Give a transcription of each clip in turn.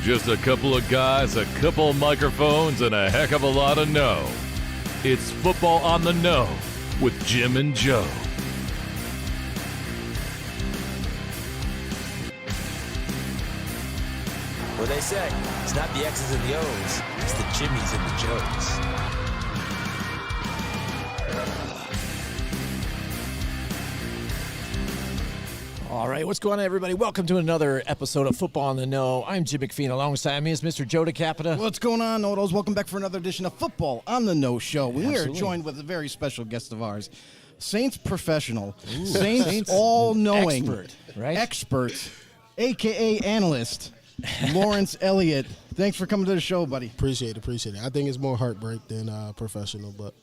Just a couple of guys, a couple of microphones, and a heck of a lot of know. It's Football on the Know with Jim and Joe. What they say, it's not the X's and the O's, it's the Jimmies and the Joes. All right, what's going on, everybody? Welcome to another episode of Football on the Know. I'm Jim McPhee. Alongside me is Mr. Joe DeCapita. What's going on, Nodos? Welcome back for another edition of Football on the Know Show. We are Absolutely. joined with a very special guest of ours, Saints professional, Saints all-knowing, expert, a.k.a. analyst, Lawrence Elliott. Thanks for coming to the show, buddy. Appreciate it. I think it's more heartbreak than professional, but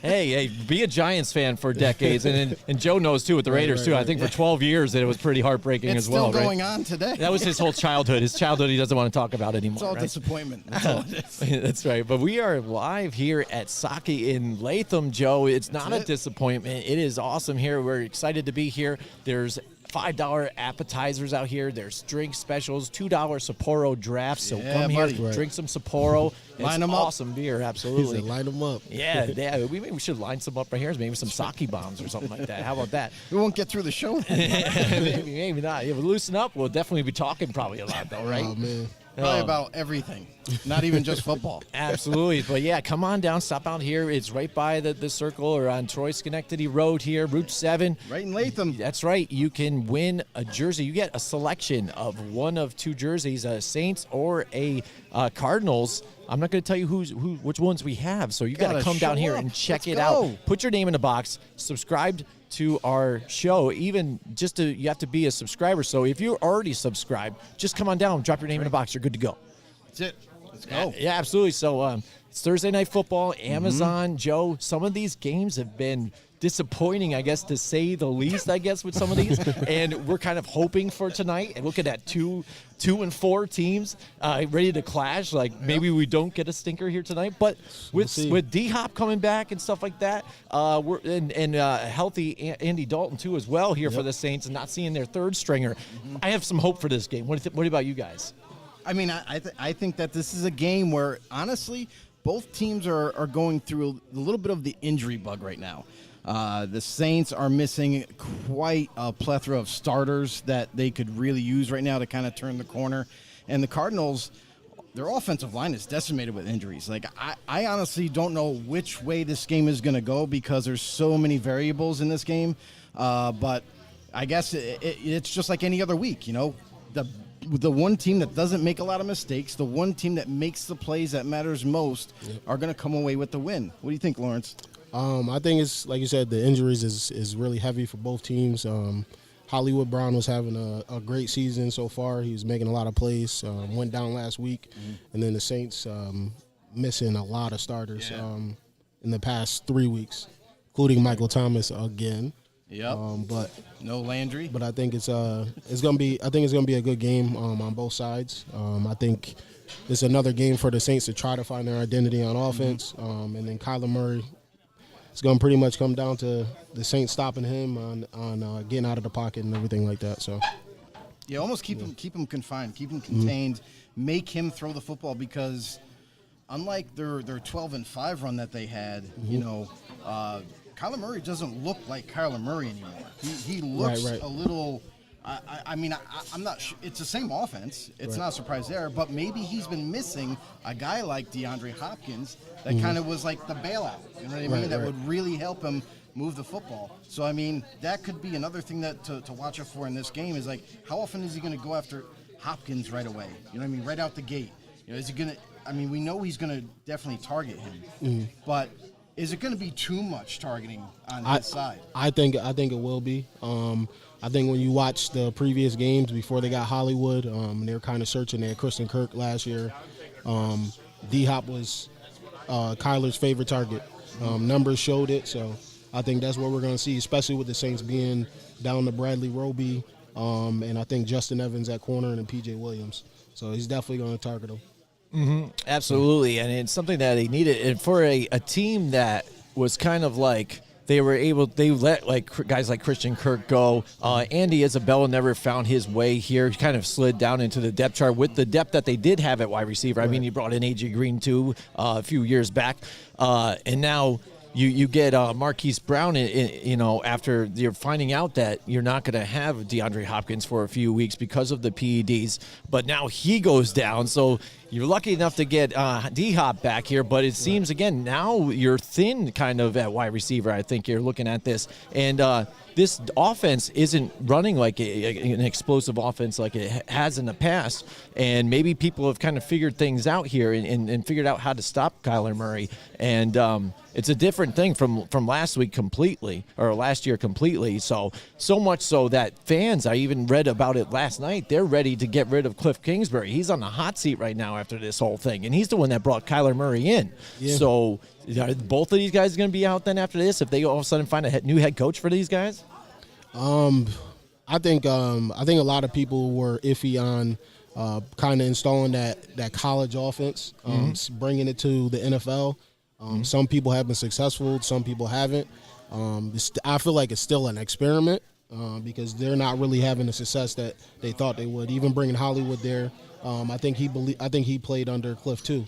Hey, be a Giants fan for decades, and Joe knows too with the Raiders too. I think for 12 years that it was pretty heartbreaking It's as well. still going right? on today. That was his whole childhood. His childhood he doesn't want to talk about anymore. It's all right? disappointment. That's all it is. That's right. But we are live here at Saki in Latham, Joe. It's not a disappointment. It is awesome here. We're excited to be here. There's $5 appetizers out here. There's drink specials, $2 Sapporo drafts. So Yeah, come here, buddy. drink some Sapporo. Line It's 'em up. awesome beer, he absolutely. said line them up. Yeah, we should line some up right here. Maybe some sake bombs or something like that. How about that? We won't get through the show. maybe not. Yeah, we'll loosen up. We'll definitely be talking probably a lot, though, right? Oh man, Probably about everything, not even just football. Absolutely. But yeah, come on down, stop out here. It's right by the circle or on Troy Schenectady Road here, Route 7. Right in Latham. That's right. You can win a jersey. You get a selection of one of two jerseys, a Saints or a Cardinals. I'm not going to tell you which ones we have, so you got to Gotta come down show here up. and check Let's it go. out. Put your name in the box. Subscribe to our show. Even you have to be a subscriber. So if you're already subscribed, just come on down, drop your name in the box. You're good to go. That's it. Let's go. Yeah, absolutely. So it's Thursday Night Football, Amazon, Joe. Some of these games have been disappointing, I guess, to say the least, I guess, with some of these. And we're kind of hoping for tonight. And looking at two and four teams ready to clash. Like maybe we don't get a stinker here tonight. But with D-Hop coming back and stuff like that, we're healthy Andy Dalton, too, as well here for the Saints and not seeing their third stringer. I have some hope for this game. What about you guys? I mean, I think that this is a game where, honestly, both teams are going through a little bit of the injury bug right now. The Saints are missing quite a plethora of starters that they could really use right now to kind of turn the corner. And the Cardinals, their offensive line is decimated with injuries. Like, I honestly don't know which way this game is going to go because there's so many variables in this game. But I guess it's just like any other week, you know. The one team that doesn't make a lot of mistakes, the one team that makes the plays that matters most are going to come away with the win. What do you think, Lawrence? I think it's like you said, the injuries is really heavy for both teams. Hollywood Brown was having a great season so far. He was making a lot of plays. Went down last week, and then the Saints missing a lot of starters in the past 3 weeks, including Michael Thomas again. Yep. But No Landry. I think it's gonna be a good game on both sides. I think it's another game for the Saints to try to find their identity on offense, and then Kyler Murray. It's gonna pretty much come down to the Saints stopping him on getting out of the pocket and everything like that. So Yeah, almost keep him confined, keep him contained, make him throw the football because unlike their 12-5 run that they had, you know, Kyler Murray doesn't look like Kyler Murray anymore. He looks Right. a little I mean, I'm not sure. It's the same offense. It's not a surprise there. But maybe he's been missing a guy like DeAndre Hopkins that kind of was like the bailout. You know what I mean? That would really help him move the football. So, I mean, that could be another thing that to watch out for in this game is, like, how often is he going to go after Hopkins right away? You know what I mean? Right out the gate. You know, is he going to – I mean, we know he's going to definitely target him. But is it going to be too much targeting on his side? I think it will be. I think when you watch the previous games before they got Hollywood, they were kind of searching at Christian Kirk last year. D-Hop was Kyler's favorite target. Numbers showed it, so – I think that's what we're going to see, especially with the Saints being down to Bradley Roby, and I think Justin Evans at corner and P.J. Williams. So he's definitely going to target him. Absolutely, and it's something that he needed. And for a team that was kind of like they let like guys like Christian Kirk go. Andy Isabella never found his way here. He kind of slid down into the depth chart with the depth that they did have at wide receiver. I mean, he brought in A.J. Green too a few years back, and now. You get Marquise Brown, after you're finding out that you're not going to have DeAndre Hopkins for a few weeks because of the PEDs, but now he goes down. So you're lucky enough to get D-Hop back here, but it seems, again, now you're thin kind of at wide receiver. I think you're looking at this. And this offense isn't running like an explosive offense like it has in the past. And maybe people have kind of figured things out here and figured out how to stop Kyler Murray. And it's a different thing from last week completely, or last year completely. So much so that fans, I even read about it last night, they're ready to get rid of Cliff Kingsbury. He's on the hot seat right now after this whole thing, and he's the one that brought Kyler Murray in. Yeah. So are both of these guys going to be out then after this if they all of a sudden find a new head coach for these guys? I think a lot of people were iffy on kind of installing that college offense, bringing it to the NFL. Some people have been successful, some people haven't. I feel like it's still an experiment because they're not really having the success that they thought they would. Even bringing Hollywood there, I think he played under Cliff too.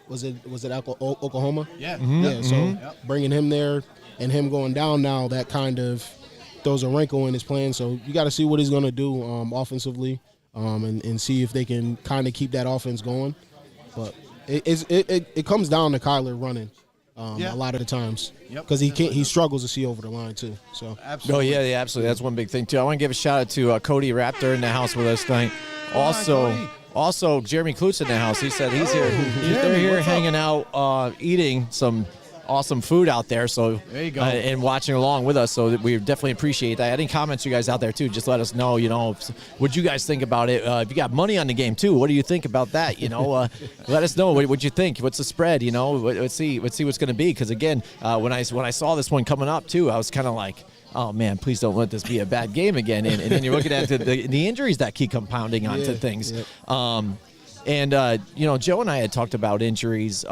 Was it Oklahoma? Yeah. Yeah. So bringing him there and him going down now, that kind of throws a wrinkle in his plan. So you got to see what he's going to do offensively, and see if they can kind of keep that offense going. But it comes down to Kyler running a lot of the times because he struggles to see over the line too. So absolutely. Oh yeah, absolutely. That's one big thing too. I want to give a shout out to Cody Raptor in the house with us tonight. Also, Jeremy Klutz in the house. He said he's here. They're here hanging out, eating some awesome food out there. So there you go. And watching along with us. So we definitely appreciate that. Any comments you guys out there too? Just let us know. What you guys think about it. If you got money on the game too, what do you think about that? Let us know what you think. What's the spread? Let's see what's going to be. Because again, when I saw this one coming up too, I was kind of like, oh man, please don't let this be a bad game again. And then you're looking at the injuries that keep compounding onto things. Yeah. Joe and I had talked about injuries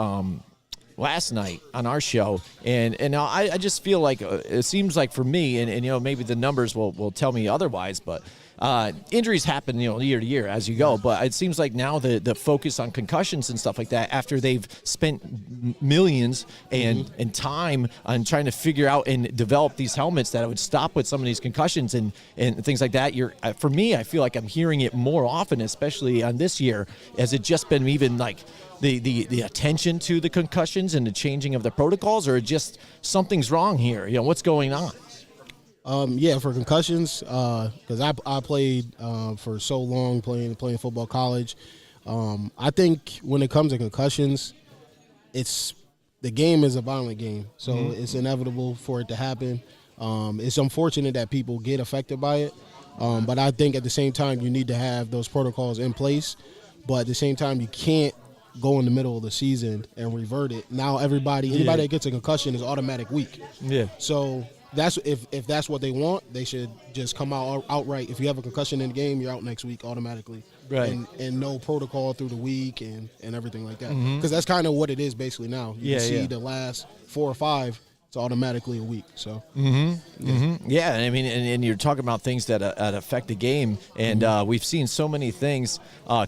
last night on our show, and I just feel like it seems like for me, and maybe the numbers will tell me otherwise, but injuries happen year to year as you go. But it seems like now the focus on concussions and stuff like that, after they've spent millions and time on trying to figure out and develop these helmets that would stop with some of these concussions and things like that. For me, I feel like I'm hearing it more often, especially on this year. Has it just been even like the attention to the concussions and the changing of the protocols, or just something's wrong here? What's going on? For concussions, because I played for so long playing football college. I think when it comes to concussions, the game is a violent game, so it's inevitable for it to happen. It's unfortunate that people get affected by it, but I think at the same time you need to have those protocols in place. But at the same time, you can't go in the middle of the season and revert it. Now anybody that gets a concussion is automatic weak. Yeah. So that's if that's what they want, they should just come out outright. If you have a concussion in the game, you're out next week automatically. Right. And no protocol through the week and everything like that. Because that's kind of what it is basically now. You can see the last 4 or 5, it's automatically a week. So. Yeah, I mean, and you're talking about things that affect the game, and we've seen so many things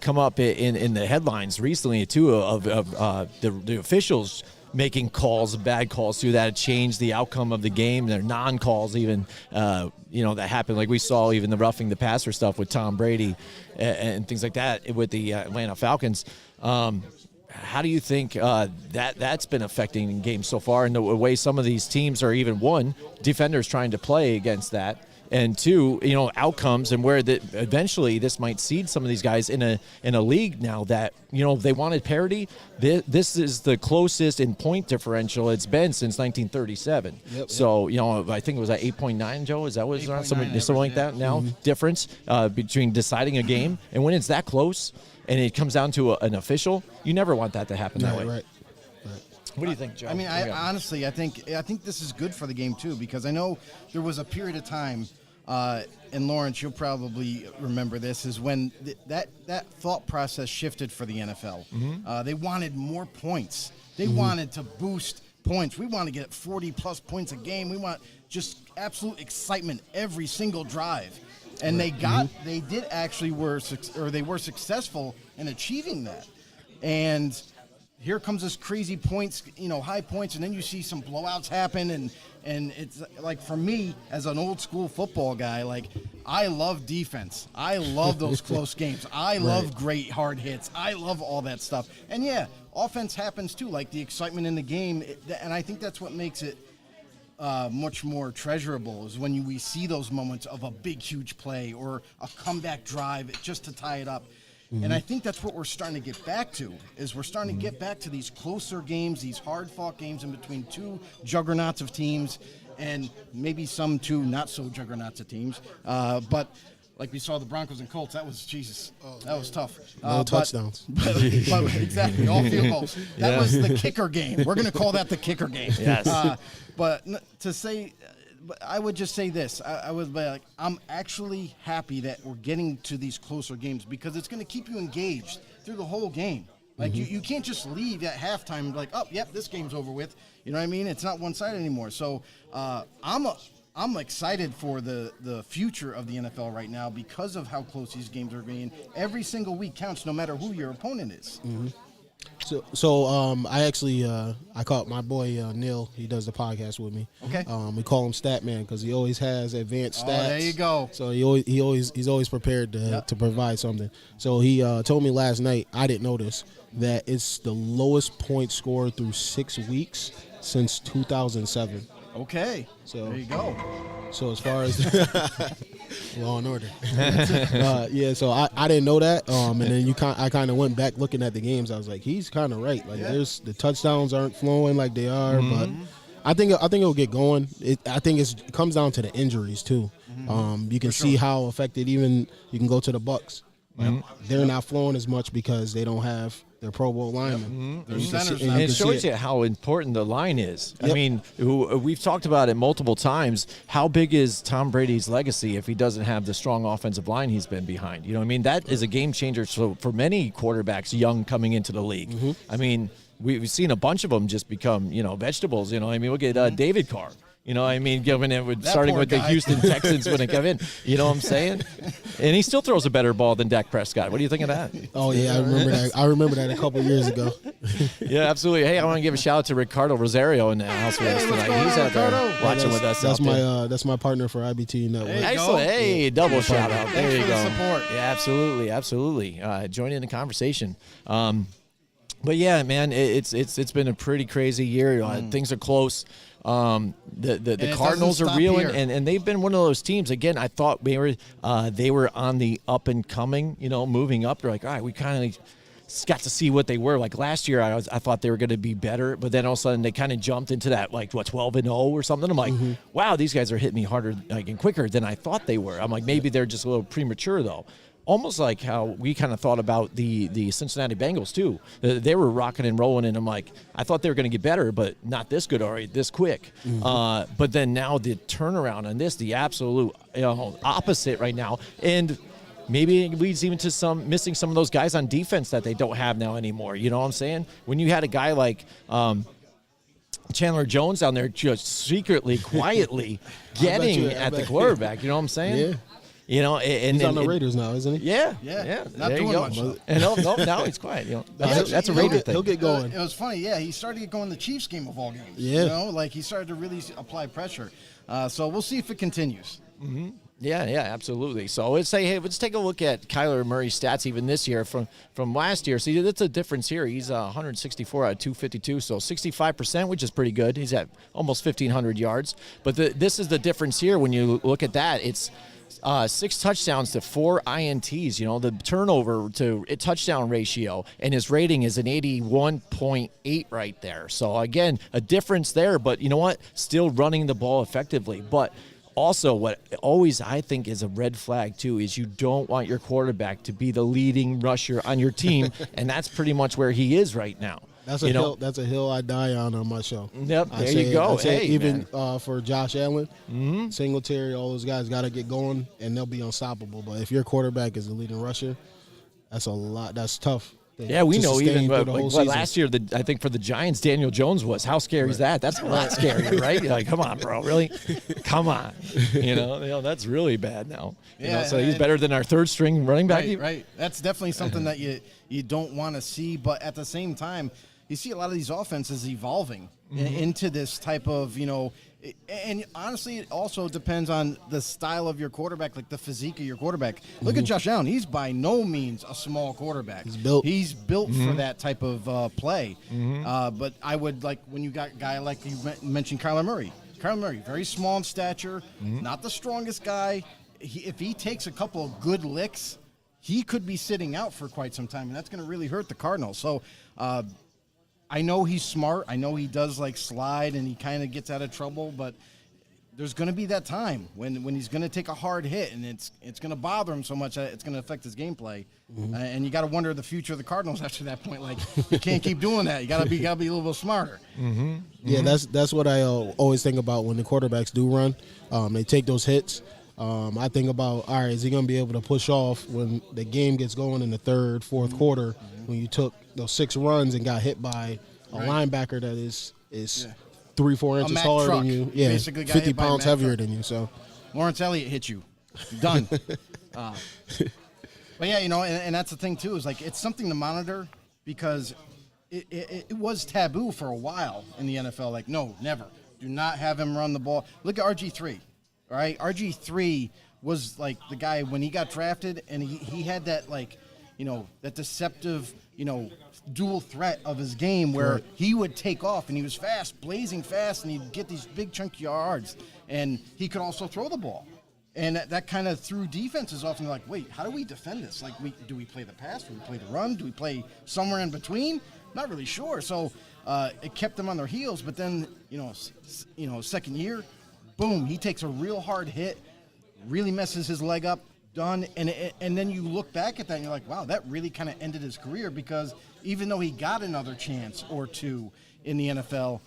come up in the headlines recently too of the officials making calls, bad calls too, that changed the outcome of the game. Their non-calls even, that happened. Like we saw even the roughing the passer stuff with Tom Brady and things like that with the Atlanta Falcons. How do you think that's been affecting games so far, and the way some of these teams are even, one, defenders trying to play against that, and two, outcomes, and where eventually this might seed some of these guys in a league now that they wanted parity. This is the closest in point differential it's been since 1937. Yep. So I think it was at 8.9. Joe, is that what it's something like that now? Difference between deciding a game, and when it's that close and it comes down to an official, you never want that to happen that way. Right. What do you think, Joe? I mean, honestly, I think this is good for the game too, because I know there was a period of time, and Lawrence, you'll probably remember this, is when that thought process shifted for the NFL. They wanted more points. They wanted to boost points. We want to get 40-plus points a game. We want just absolute excitement every single drive. And they were successful in achieving that. And here comes this crazy points, high points, and then you see some blowouts happen, and it's like, for me as an old school football guy, like, I love defense. I love those close games. I love great hard hits. I love all that stuff. And yeah, offense happens too, like the excitement in the game, and I think that's what makes it much more treasurable, is when we see those moments of a big, huge play or a comeback drive just to tie it up. And I think that's what we're starting to get back to, is we're starting to get back to these closer games, these hard-fought games in between two juggernauts of teams, and maybe some two not-so-juggernauts of teams. But like we saw the Broncos and Colts, that was tough. No touchdowns. But exactly, all field goals. That was the kicker game. We're going to call that the kicker game. Yes. But I would just say this. I would be like, I'm actually happy that we're getting to these closer games, because it's going to keep you engaged through the whole game. Like, you can't just leave at halftime like, oh, yep, this game's over with. You know what I mean? It's not one-sided anymore. So I'm excited for the future of the NFL right now, because of how close these games are being. Every single week counts, no matter who your opponent is. So I actually I caught my boy Neil. He does the podcast with me. Okay. We call him Statman because he always has advanced stats. Oh, there you go. So he's always prepared to provide something. So he told me last night, I didn't know this, that it's the lowest point scored through 6 weeks since 2007. Okay. So there you go. So as far as Law and Order, so I didn't know that, and then I kind of went back looking at the games. I was like, he's kind of right. Like, there's the touchdowns aren't flowing like they are, but I think it'll get going. I think it comes down to the injuries too. You can see how affected. Even you can go to the Bucks. They're not flowing as much because they don't have their Pro Bowl linemen. And it shows you how important the line is. I mean, we've talked about it multiple times. How big is Tom Brady's legacy if he doesn't have the strong offensive line he's been behind? You know what I mean? That is a game changer for many quarterbacks young coming into the league. I mean, we've seen a bunch of them just become, vegetables. You know, I mean, look at David Carr. You know, I mean, starting with the Houston Texans when it came in. You know what I'm saying? And he still throws a better ball than Dak Prescott. What do you think of that? Oh, yeah, I remember that. I remember that a couple of years ago. Yeah, absolutely. Hey, I want to give a shout out to Ricardo Rosario in the house with us tonight. He's out there watching with us. That's my partner for IBT Network. Excellent. Hey, double shout out. There you go. Support. Yeah, absolutely. Join in the conversation. But yeah, man, it's been a pretty crazy year. Things are close. The Cardinals are reeling, and they've been one of those teams. Again, I thought they were on the up and coming, moving up. They're like, all right, we kind of got to see what they were. Like last year, I thought they were going to be better, but then all of a sudden they kind of jumped into that 12-0 or something. I'm like, wow, these guys are hitting me harder and quicker than I thought they were. I'm like, maybe they're just a little premature though. Almost like how we kind of thought about the Cincinnati Bengals, too. They were rocking and rolling, and I'm like, I thought they were going to get better, but not this good already, this quick. But then now the turnaround on this, the absolute opposite right now. And maybe it leads even to missing some of those guys on defense that they don't have now anymore. You know what I'm saying? When you had a guy like Chandler Jones down there just secretly, quietly getting at the quarterback, you know what I'm saying? Yeah. You know, and He's on the Raiders now, isn't he? Yeah, Yeah, not there you doing go. much, though. And no, now he's quiet. You know, that's a Actually, Raider thing. He'll get going. It was funny, yeah. He started to get going the Chiefs game of all games. Yeah. You know, like he started to really apply pressure. So we'll see if it continues. Yeah, absolutely. So let's say, hey, let's take a look at Kyler Murray's stats even this year from last year. See, that's a difference here. He's 164 out of 252, so 65%, which is pretty good. He's at almost 1,500 yards. But this is the difference here when you look at that. It's 6 touchdowns to 4 INTs. You know, the turnover to touchdown ratio, and his rating is an 81.8 right there. So again, a difference there. But you know what? Still running the ball effectively. But also, what always I think is a red flag, too, is you don't want your quarterback to be the leading rusher on your team, and that's pretty much where he is right now. That's a hill. That's a hill I die on my show. Yep, there you go. I say Hey, even man. for Josh Allen, Singletary, all those guys got to get going, and they'll be unstoppable. But if your quarterback is the leading rusher, that's a lot. That's tough. Yeah, we to know sustain even through the whole season. last year, I think for the Giants, Daniel Jones was. How scary is that? That's a lot scarier, right? You're like, come on, bro, really? Come on. You know, that's really bad now. You know, so he's better than our third string running back. Right. That's definitely something that you don't want to see. But at the same time, you see a lot of these offenses evolving into this type of, you know, and honestly, it also depends on the style of your quarterback, like the physique of your quarterback. Look at Josh Allen. He's by no means a small quarterback. He's built for that type of play. But I would like when you got a guy like you mentioned, Kyler Murray. Kyler Murray, very small in stature, not the strongest guy. If he takes a couple of good licks, he could be sitting out for quite some time, and that's going to really hurt the Cardinals. So I know he's smart. I know he does like slide and he kind of gets out of trouble, but there's going to be that time when he's going to take a hard hit and it's going to bother him so much that it's going to affect his gameplay. And you got to wonder the future of the Cardinals after that point. Like you can't keep doing that. You got to be a little bit smarter. Yeah, that's what I always think about when the quarterbacks do run. They take those hits. I think about, all right, is he going to be able to push off when the game gets going in the third, fourth quarter when you took those 6 runs and got hit by a linebacker that is 3-4 inches taller than you. Yeah, basically got 50 hit by a pounds Mack heavier truck. than you. So Lawrence Elliott hit you. Done. But yeah, you know, and that's the thing too, is like it's something to monitor because it was taboo for a while in the NFL. Like, no, never. Do not have him run the ball. Look at RG3. All right, RG3 was like the guy when he got drafted, and he had that like, you know, that deceptive, you know, dual threat of his game where he would take off and he was fast, blazing fast, and he'd get these big chunky yards, and he could also throw the ball. And that kind of threw defenses off, and they're like, wait, how do we defend this? Like, do we play the pass? Do we play the run? Do we play somewhere in between? Not really sure. So it kept them on their heels. But then, second year, boom, he takes a real hard hit, really messes his leg up, done. And then you look back at that, and you're like, wow, that really kind of ended his career because even though he got another chance or two in the NFL,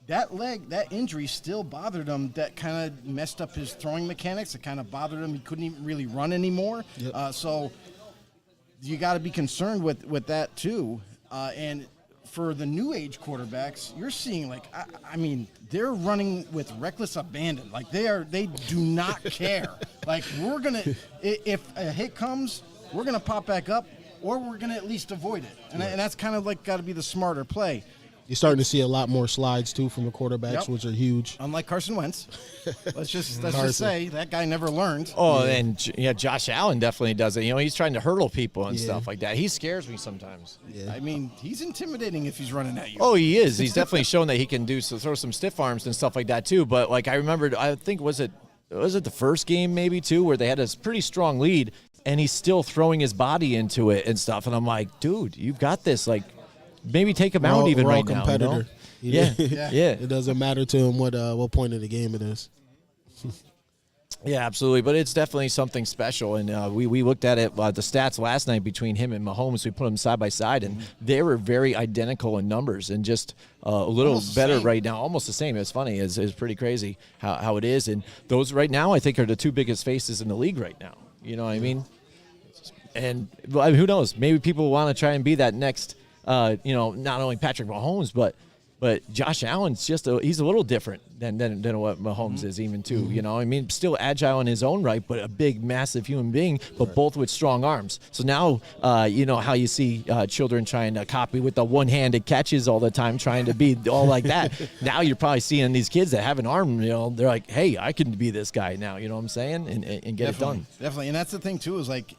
that injury still bothered him. That kind of messed up his throwing mechanics. It kind of bothered him. He couldn't even really run anymore. Yep. So you got to be concerned with that too. And for the new age quarterbacks, you're seeing like, I mean, they're running with reckless abandon. Like they do not care. Like if a hit comes, we're gonna pop back up, or we're gonna at least avoid it. And that's kind of like got to be the smarter play. You're starting to see a lot more slides too from the quarterbacks, which are huge. Unlike Carson Wentz, let's just say that guy never learned. Oh, and Josh Allen definitely does it. You know, he's trying to hurdle people and stuff like that. He scares me sometimes. Yeah. I mean, he's intimidating if he's running at you. Oh, he is. He's definitely shown that he can throw some stiff arms and stuff like that too. But like I remembered, I think was it the first game maybe too, where they had a pretty strong lead, and he's still throwing his body into it and stuff. And I'm like, dude, you've got this. Like, maybe take him out even right now. Competitor. You know? Yeah. It doesn't matter to him what point of the game it is. Yeah, absolutely. But it's definitely something special. And we looked at it, the stats last night between him and Mahomes. We put them side by side, and they were very identical in numbers and just a little Almost better same. right now. Almost the same. It's funny. It's pretty crazy how it is. And those right now, I think, are the two biggest faces in the league right now. You know what I mean? And who knows? Maybe people want to try and be that next not only Patrick Mahomes, but Josh Allen's he's a little different than what Mahomes is even too. You know, I mean, still agile in his own right, but a big, massive human being, but both with strong arms. So now, you know how you see children trying to copy with the one-handed catches all the time, trying to be all like that. Now you're probably seeing these kids that have an arm, you know, they're like, hey, I can be this guy now, you know what I'm saying, and get it done. Definitely, and that's the thing too, is like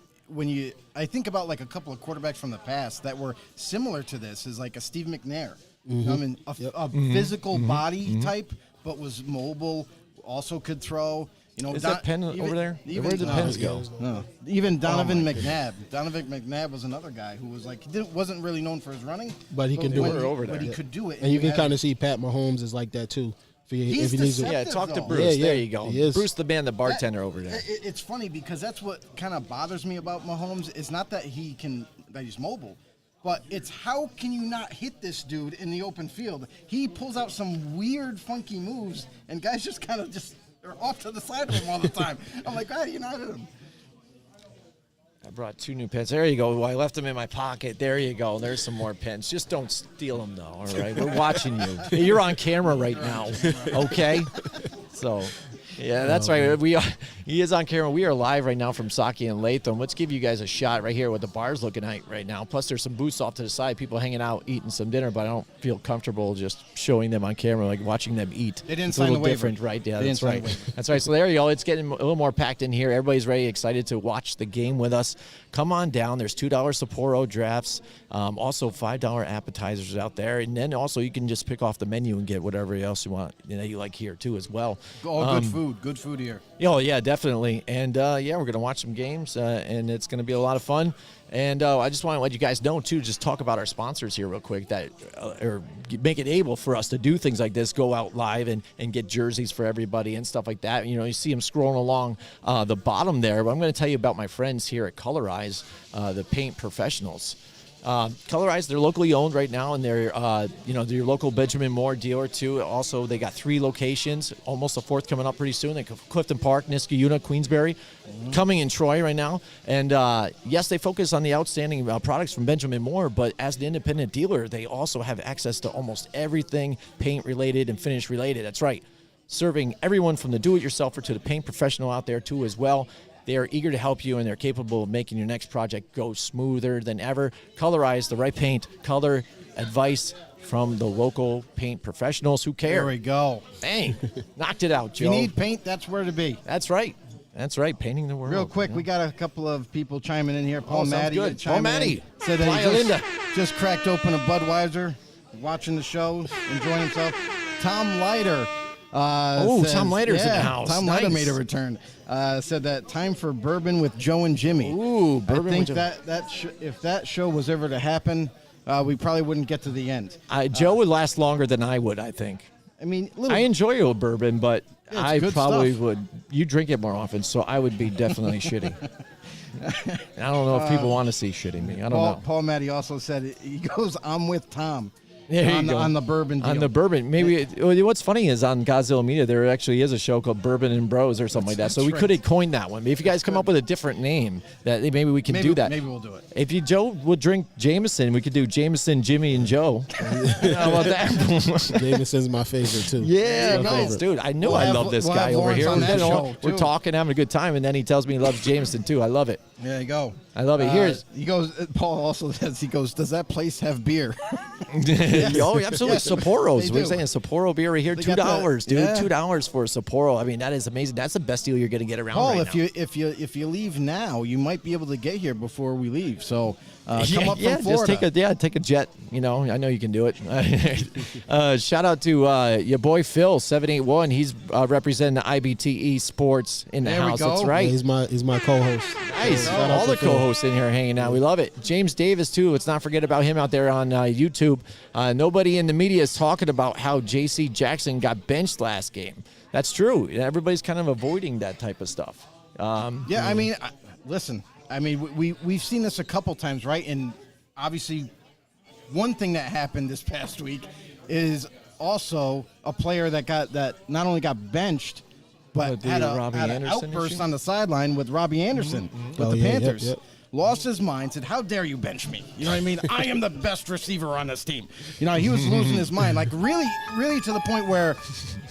I think about like a couple of quarterbacks from the past that were similar to this, is like a Steve McNair. I mean, a physical body type, but was mobile, also could throw. You know, Is that pen over there? Where did the pens go? No. Even Donovan McNabb. Donovan McNabb was another guy who was like, wasn't really known for his running, But he can do it. But he could do it. And you can kind of see Pat Mahomes is like that too. If he needs to. Yeah, talk to though. Bruce. Yeah, There you go. he is. Bruce the man, the bartender over there. It's funny because that's what kind of bothers me about Mahomes. It's not that he's mobile, but it's how can you not hit this dude in the open field? He pulls out some weird, funky moves, and guys just kind of are off to the side of him all the time. I'm like, you're not hit him. I brought 2 new pens. There you go. Well, I left them in my pocket. There you go. There's some more pens. Just don't steal them, though, all right? We're watching you. You're on camera right now, okay? So, yeah, that's right. He is on camera. We are live right now from Saki and Latham. Let's give you guys a shot right here what the bar's looking at right now. Plus, there's some booths off to the side, people hanging out, eating some dinner, but I don't feel comfortable just showing them on camera, like watching them eat. They didn't it's sign a little the waiver. different, right? Yeah, They that's didn't sign right. the waiver. That's right. So there you go. It's getting a little more packed in here. Everybody's ready, excited to watch the game with us. Come on down. There's $2 Sapporo drafts, also $5 appetizers out there, and then also you can just pick off the menu and get whatever else you want that you like here too as well. Oh, good food here. Oh yeah, definitely. And yeah, we're gonna watch some games, and it's gonna be a lot of fun. And I just want to let you guys know too, just talk about our sponsors here real quick that or make it able for us to do things like this, go out live and get jerseys for everybody and stuff like that. You know, you see them scrolling along the bottom there, but I'm going to tell you about my friends here at Colorize, the paint professionals. Colorize, they're locally owned right now, and they're they're your local Benjamin Moore dealer too. Also, they got 3 locations, almost a 4th coming up pretty soon. They Clifton Park, Niskayuna, Queensbury, coming in Troy right now. And yes, they focus on the outstanding products from Benjamin Moore, but as an independent dealer, they also have access to almost everything paint related and finish related. That's right, serving everyone from the do-it-yourselfer to the paint professional out there too as well. They are eager to help you, and they're capable of making your next project go smoother than ever. Colorize, the right paint, color, advice from the local paint professionals who care. There we go. Dang, knocked it out, If Joe. you need paint, that's where to be. That's right. That's right, painting the world. Real quick, Yeah. we got a couple of people chiming in here. Paul sounds Matty good. chiming Paul Matty. in, said that Playa he Linda. just cracked open a Budweiser, watching the show, enjoying himself. Tom Leiter. Tom Leiter's in the house. Tom Nice. Leiter made a return. Said that time for bourbon with Joe and Jimmy. Ooh, bourbon I think with Joe. if that show was ever to happen, we probably wouldn't get to the end. Joe would last longer than I would, I think. I mean, I enjoy a bourbon, but Yeah, it's I good probably stuff. would. You drink it more often, so I would be definitely shitting. And I don't know if people want to see shitting me. I don't know. Paul Matty also said he goes, "I'm with Tom." There you on go. on the bourbon deal. On the bourbon. Maybe what's funny is on Godzilla Media, there actually is a show called Bourbon and Bros or something like that. So we That's could right. have coined that one. If you guys come up with a different name, that maybe we can Maybe- do that. maybe we'll do it. If Joe would drink Jameson, we could do Jameson, Jimmy, and Joe. How about that? Jameson's my favorite too. Yeah, He's my nice, favorite. dude. I knew We'll I have- love this we'll guy have over Lawrence here. on that You know, show, we're too. talking, having a good time, and then he tells me he loves Jameson too. I love it. There you go. I love it. Here's he goes. Paul also says does that place have beer? oh, absolutely. Yes, Sapporos. they We're do. saying Sapporo beer right here. They $2, got the- dude. yeah. $2 for a Sapporo. I mean, that is amazing. That's the best deal you're going to get around Paul, right now. if you leave now, you might be able to get here before we leave. So come up from just Florida. take a jet. You know, I know you can do it. Shout out to your boy Phil 781. He's representing the IBTE Sports in the There we house. go. That's Yeah, right. he's my co-host. Nice. Shout out All to the Phil. co-hosts in here hanging out. We love it. James Davis, too. Let's not forget about him out there on YouTube. Nobody in the media is talking about how J.C. Jackson got benched last game. That's true. Everybody's kind of avoiding that type of stuff. Yeah, I mean, listen. I mean, we've seen this a couple times, right? And obviously, one thing that happened this past week is also a player that not only got benched, but the had Robbie an Anderson outburst issue? on the sideline with Robbie Anderson with Oh, the yeah, Panthers. yep. lost his mind, said, "How dare you bench me?" You know what I mean? I am the best receiver on this team. You know, he was losing his mind, like really to the point where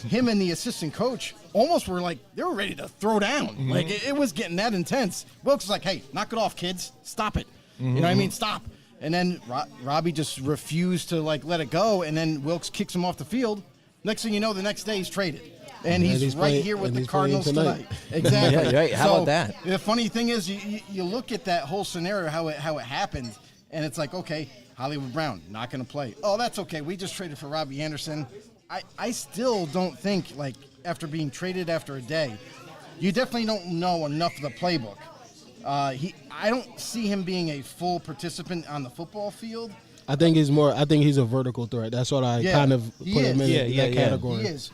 him and the assistant coach almost were like, they were ready to throw down. Like it was getting that intense. Wilkes was like, "Hey, knock it off, kids. Stop it." You know what I mean? Stop. And then Robbie just refused to like let it go, and then Wilkes kicks him off the field. Next thing you know, the next day he's traded. And he's right playing, here with the he's Cardinals playing tonight. Exactly. Yeah, right. How about that? The funny thing is, you look at that whole scenario, how it happened, and it's like, okay, Hollywood Brown not going to play. Oh, that's okay. We just traded for Robbie Anderson. I still don't think, like, after being traded after a day, you definitely don't know enough of the playbook. I don't see him being a full participant on the football field. I think he's a vertical threat. That's what I kind of put him in that category. He is.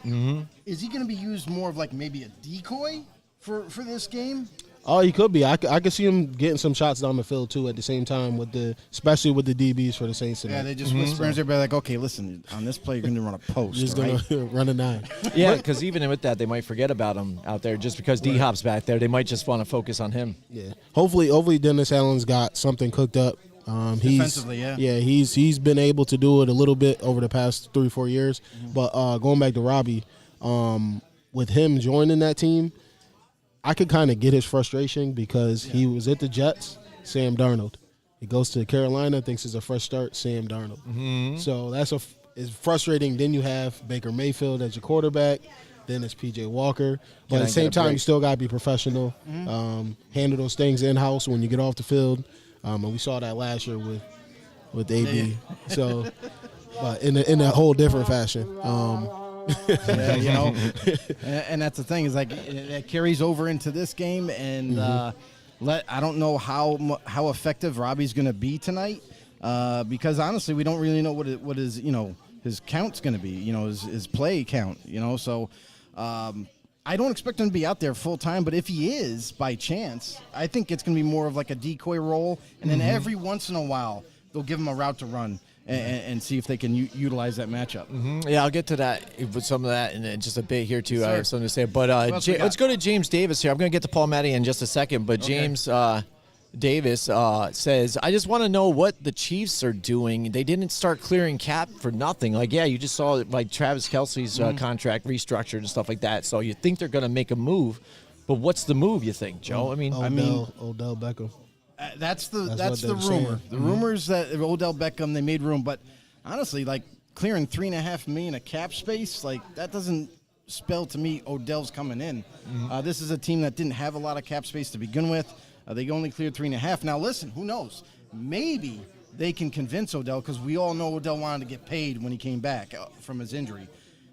Is he going to be used more of like maybe a decoy for this game? Oh, he could be. I could see him getting some shots down the field too at the same time especially with the DBs for the Saints tonight. Yeah, they just whisper and they're like, "Okay, listen, on this play you're going to run a post, Just right?" gonna run a 9. Yeah, because even with that, they might forget about him out there just because D-Hop's back there. They might just want to focus on him. Yeah. Hopefully Dennis Allen's got something cooked up. Defensively, yeah. He's been able to do it a little bit over the past 3-4 years. But going back to Robbie, with him joining that team, I could kind of get his frustration because he was at the Jets, Sam Darnold. He goes to Carolina, thinks it's a fresh start, Sam Darnold. So it's frustrating. Then you have Baker Mayfield as your quarterback. Then it's P.J. Walker. But at the same time, you still got to be professional. Handle those things in-house when you get off the field. And we saw that last year with AB. So, but in a whole different fashion. Yeah, you know, and that's the thing is like it carries over into this game, and I don't know how effective Robbie's going to be tonight, because honestly we don't really know what his his count's going to be, his play count, so. I don't expect him to be out there full time, but if he is, by chance, I think it's going to be more of like a decoy role, and then every once in a while they'll give him a route to run and see if they can utilize that matchup. Yeah, I'll get to that with some of that in just a bit here too. Sure. I have something to say, but let's go to James Davis here. I'm going to get to Paul Matty in just a second, but James Davis says, I just want to know what the Chiefs are doing. They didn't start clearing cap for nothing. Like, yeah, you just saw like Travis Kelce's contract restructured and stuff like that. So you think they're going to make a move, but what's the move? You think, Joe? Odell Beckham. That's the rumor. saying. The rumors that Odell Beckham, they made room, but honestly, like clearing $3.5 million of cap space, like that doesn't spell to me Odell's coming in. This is a team that didn't have a lot of cap space to begin with. They only cleared 3.5. Now listen, who knows? Maybe they can convince Odell, because we all know Odell wanted to get paid when he came back from his injury.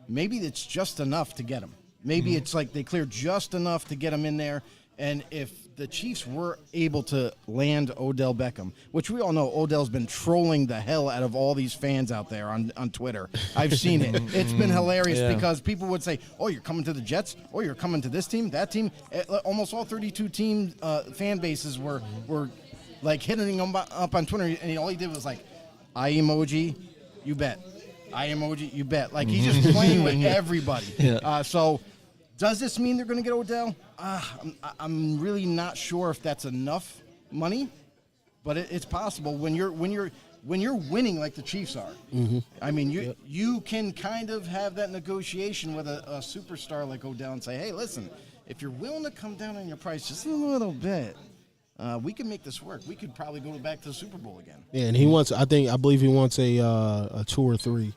Maybe it's just enough to get him. Maybe it's like they cleared just enough to get him in there. And if the Chiefs were able to land Odell Beckham, which we all know Odell's been trolling the hell out of all these fans out there on Twitter. I've seen it. It's been hilarious because people would say, oh, you're coming to the Jets? Oh, you're coming to this team, that team? Almost all 32 team fan bases were like hitting him up on Twitter, and all he did was like, eye emoji, you bet. Eye emoji, you bet. Like he's just playing with everybody. So does this mean they're going to get Odell? I'm really not sure if that's enough money, but it's possible when you're winning like the Chiefs are. I mean, you can kind of have that negotiation with a superstar like Odell and say, hey, listen, if you're willing to come down on your price just a little bit, we can make this work. We could probably go back to the Super Bowl again. Yeah, and he wants. I believe he wants a 2 or 3.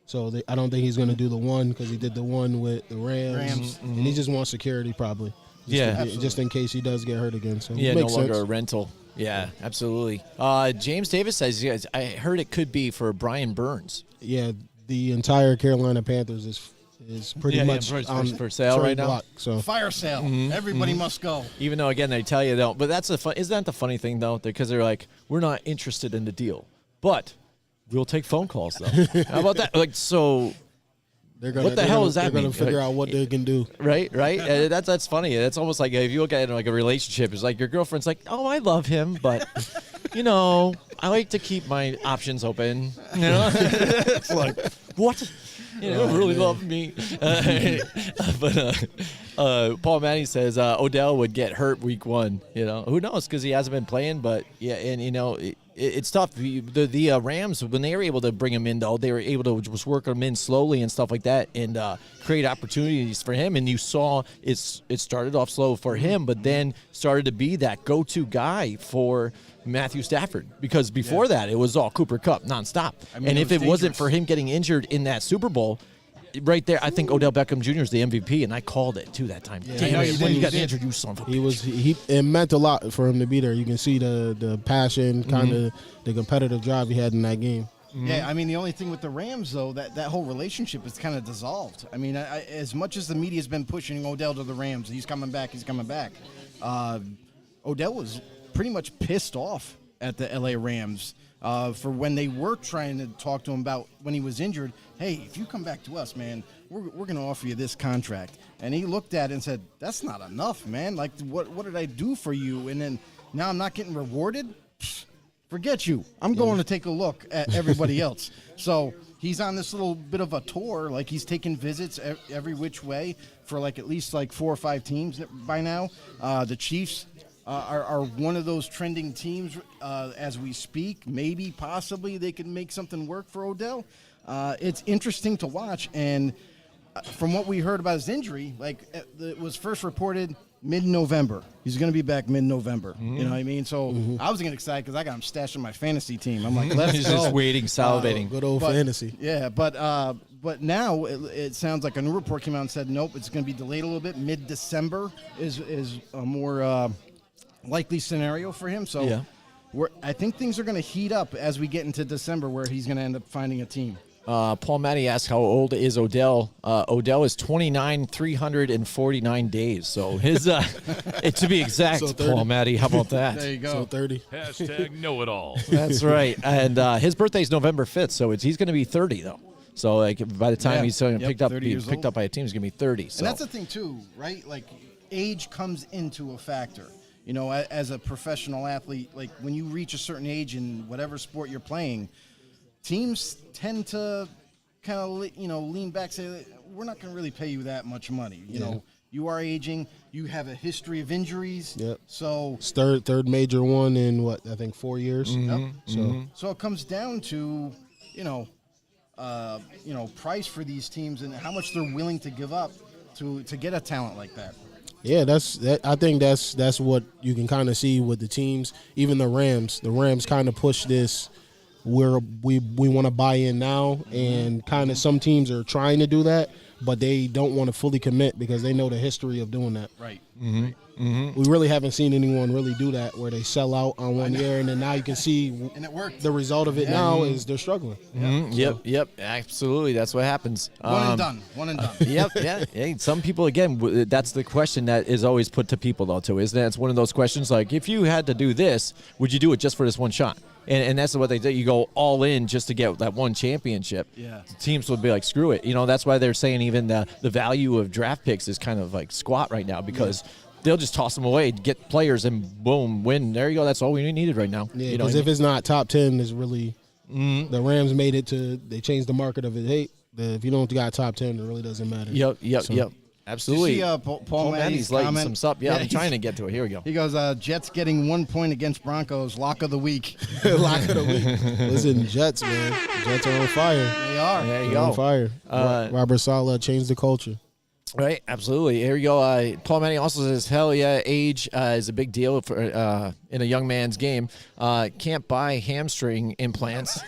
So I don't think he's going to do the 1 because he did the 1 with the Rams. And he just wants security probably. Just in case he does get hurt again. So no makes longer sense. a rental. Yeah, absolutely. James Davis says, I heard it could be for Brian Burns. Yeah, the entire Carolina Panthers is pretty much for sale right now. Block, so fire sale. Everybody must go. Even though again they tell you don't. But that's isn't that the funny thing though? Because they're like, we're not interested in the deal, but we'll take phone calls though. How about that? Like so. What the hell does that mean? They're going to figure out what they can do. Right. That's funny. It's almost like if you look at it like a relationship, it's like your girlfriend's like, oh, I love him, but, I like to keep my options open. It's like, what? You don't really love me. But Paul Manning says Odell would get hurt week 1. Who knows? Because he hasn't been playing. But yeah, and it's tough. The Rams, when they were able to bring him in, though, they were able to just work him in slowly and stuff like that, and create opportunities for him. And you saw it started off slow for him, but then started to be that go-to guy for Matthew Stafford, because before that it was all Cooper Kupp nonstop. And if it wasn't for him getting injured in that Super Bowl, right there, I think Odell Beckham Jr. is the MVP, and I called it too that time. Damn it, when you got injured, you son of a bitch. It meant a lot for him to be there. You can see the passion, kind of the competitive drive he had in that game. Yeah, I mean, the only thing with the Rams, though, that whole relationship is kind of dissolved. I mean, as much as the media's been pushing Odell to the Rams, he's coming back. Odell was pretty much pissed off at the LA Rams for when they were trying to talk to him about when he was injured. Hey, if you come back to us, man, we're going to offer you this contract. And he looked at it and said, that's not enough, man. Like, what did I do for you? And then now I'm not getting rewarded? Forget you. I'm going to take a look at everybody else. So he's on this little bit of a tour. Like, he's taking visits every which way for at least 4 or 5 teams by now. The Chiefs are one of those trending teams as we speak. Maybe, possibly, they can make something work for Odell. It's interesting to watch. And from what we heard about his injury, it was first reported mid-November. He's going to be back mid-November. Mm-hmm. You know what I mean? So I was getting excited because I got him stashed in my fantasy team. I'm like, let's He's go. just waiting, salivating. Good old fantasy. Yeah, but now it sounds like a new report came out and said, nope, it's going to be delayed a little bit. Mid-December is a more likely scenario for him. So Yeah. I think things are going to heat up as we get into December, where he's going to end up finding a team. Paul Matty asked, how old is Odell? Odell is 29, 349 days. So his, to be exact, So 30. Paul Matty, how about that? There you go. So 30. Hashtag know it all. That's right. And his birthday is November 5th, so he's going to be 30, though. So by the time Yeah. he's Yep, picked up 30 years picked old. up by a team, he's going to be 30. So. And that's the thing, too, right? Like, age comes into a factor. You know, as a professional athlete, when you reach a certain age in whatever sport you're playing, teams tend to kind of, lean back, say, we're not going to really pay you that much money. You know, you are aging. You have a history of injuries. Yep. So It's third major one in, 4 years? So it comes down to, price for these teams and how much they're willing to give up to get a talent like that. Yeah, I think that's what you can kind of see with the teams. Even the Rams. The Rams kind of push this where we want to buy in now, and kind of some teams are trying to do that, but they don't want to fully commit because they know the history of doing that. Right. We really haven't seen anyone really do that where they sell out on 1 year, and then now you can see And it worked. the result of it now is they're struggling. Yep, absolutely. That's what happens. One and done. Yep, yeah. Hey, some people, again, that's the question that is always put to people, though, too, isn't it? It's one of those questions like, if you had to do this, would you do it just for this one shot? And that's what they do. You go all in just to get that one championship. Yeah. Teams would be like, screw it. That's why they're saying even the value of draft picks is kind of like squat right now, because they'll just toss them away, get players, and boom, win. There you go. That's all we needed right now. Yeah, because if it's not top 10, is really the Rams made it to. They changed the market of it. Hey, if you don't got top 10, it really doesn't matter. Yep. Absolutely. Did you see, Paul Matty's Matty's lighting comment? some stuff. Yeah, I'm trying to get to it. Here we go. He goes, Jets getting 1 point against Broncos, lock of the week. Lock of the week. Listen, Jets, man. Jets are on fire. They are. There you They're on go. fire. Robert Saleh changed the culture. Right, absolutely. Here we go. Paul Matty also says, hell yeah, age is a big deal for in a young man's game. Can't buy hamstring implants.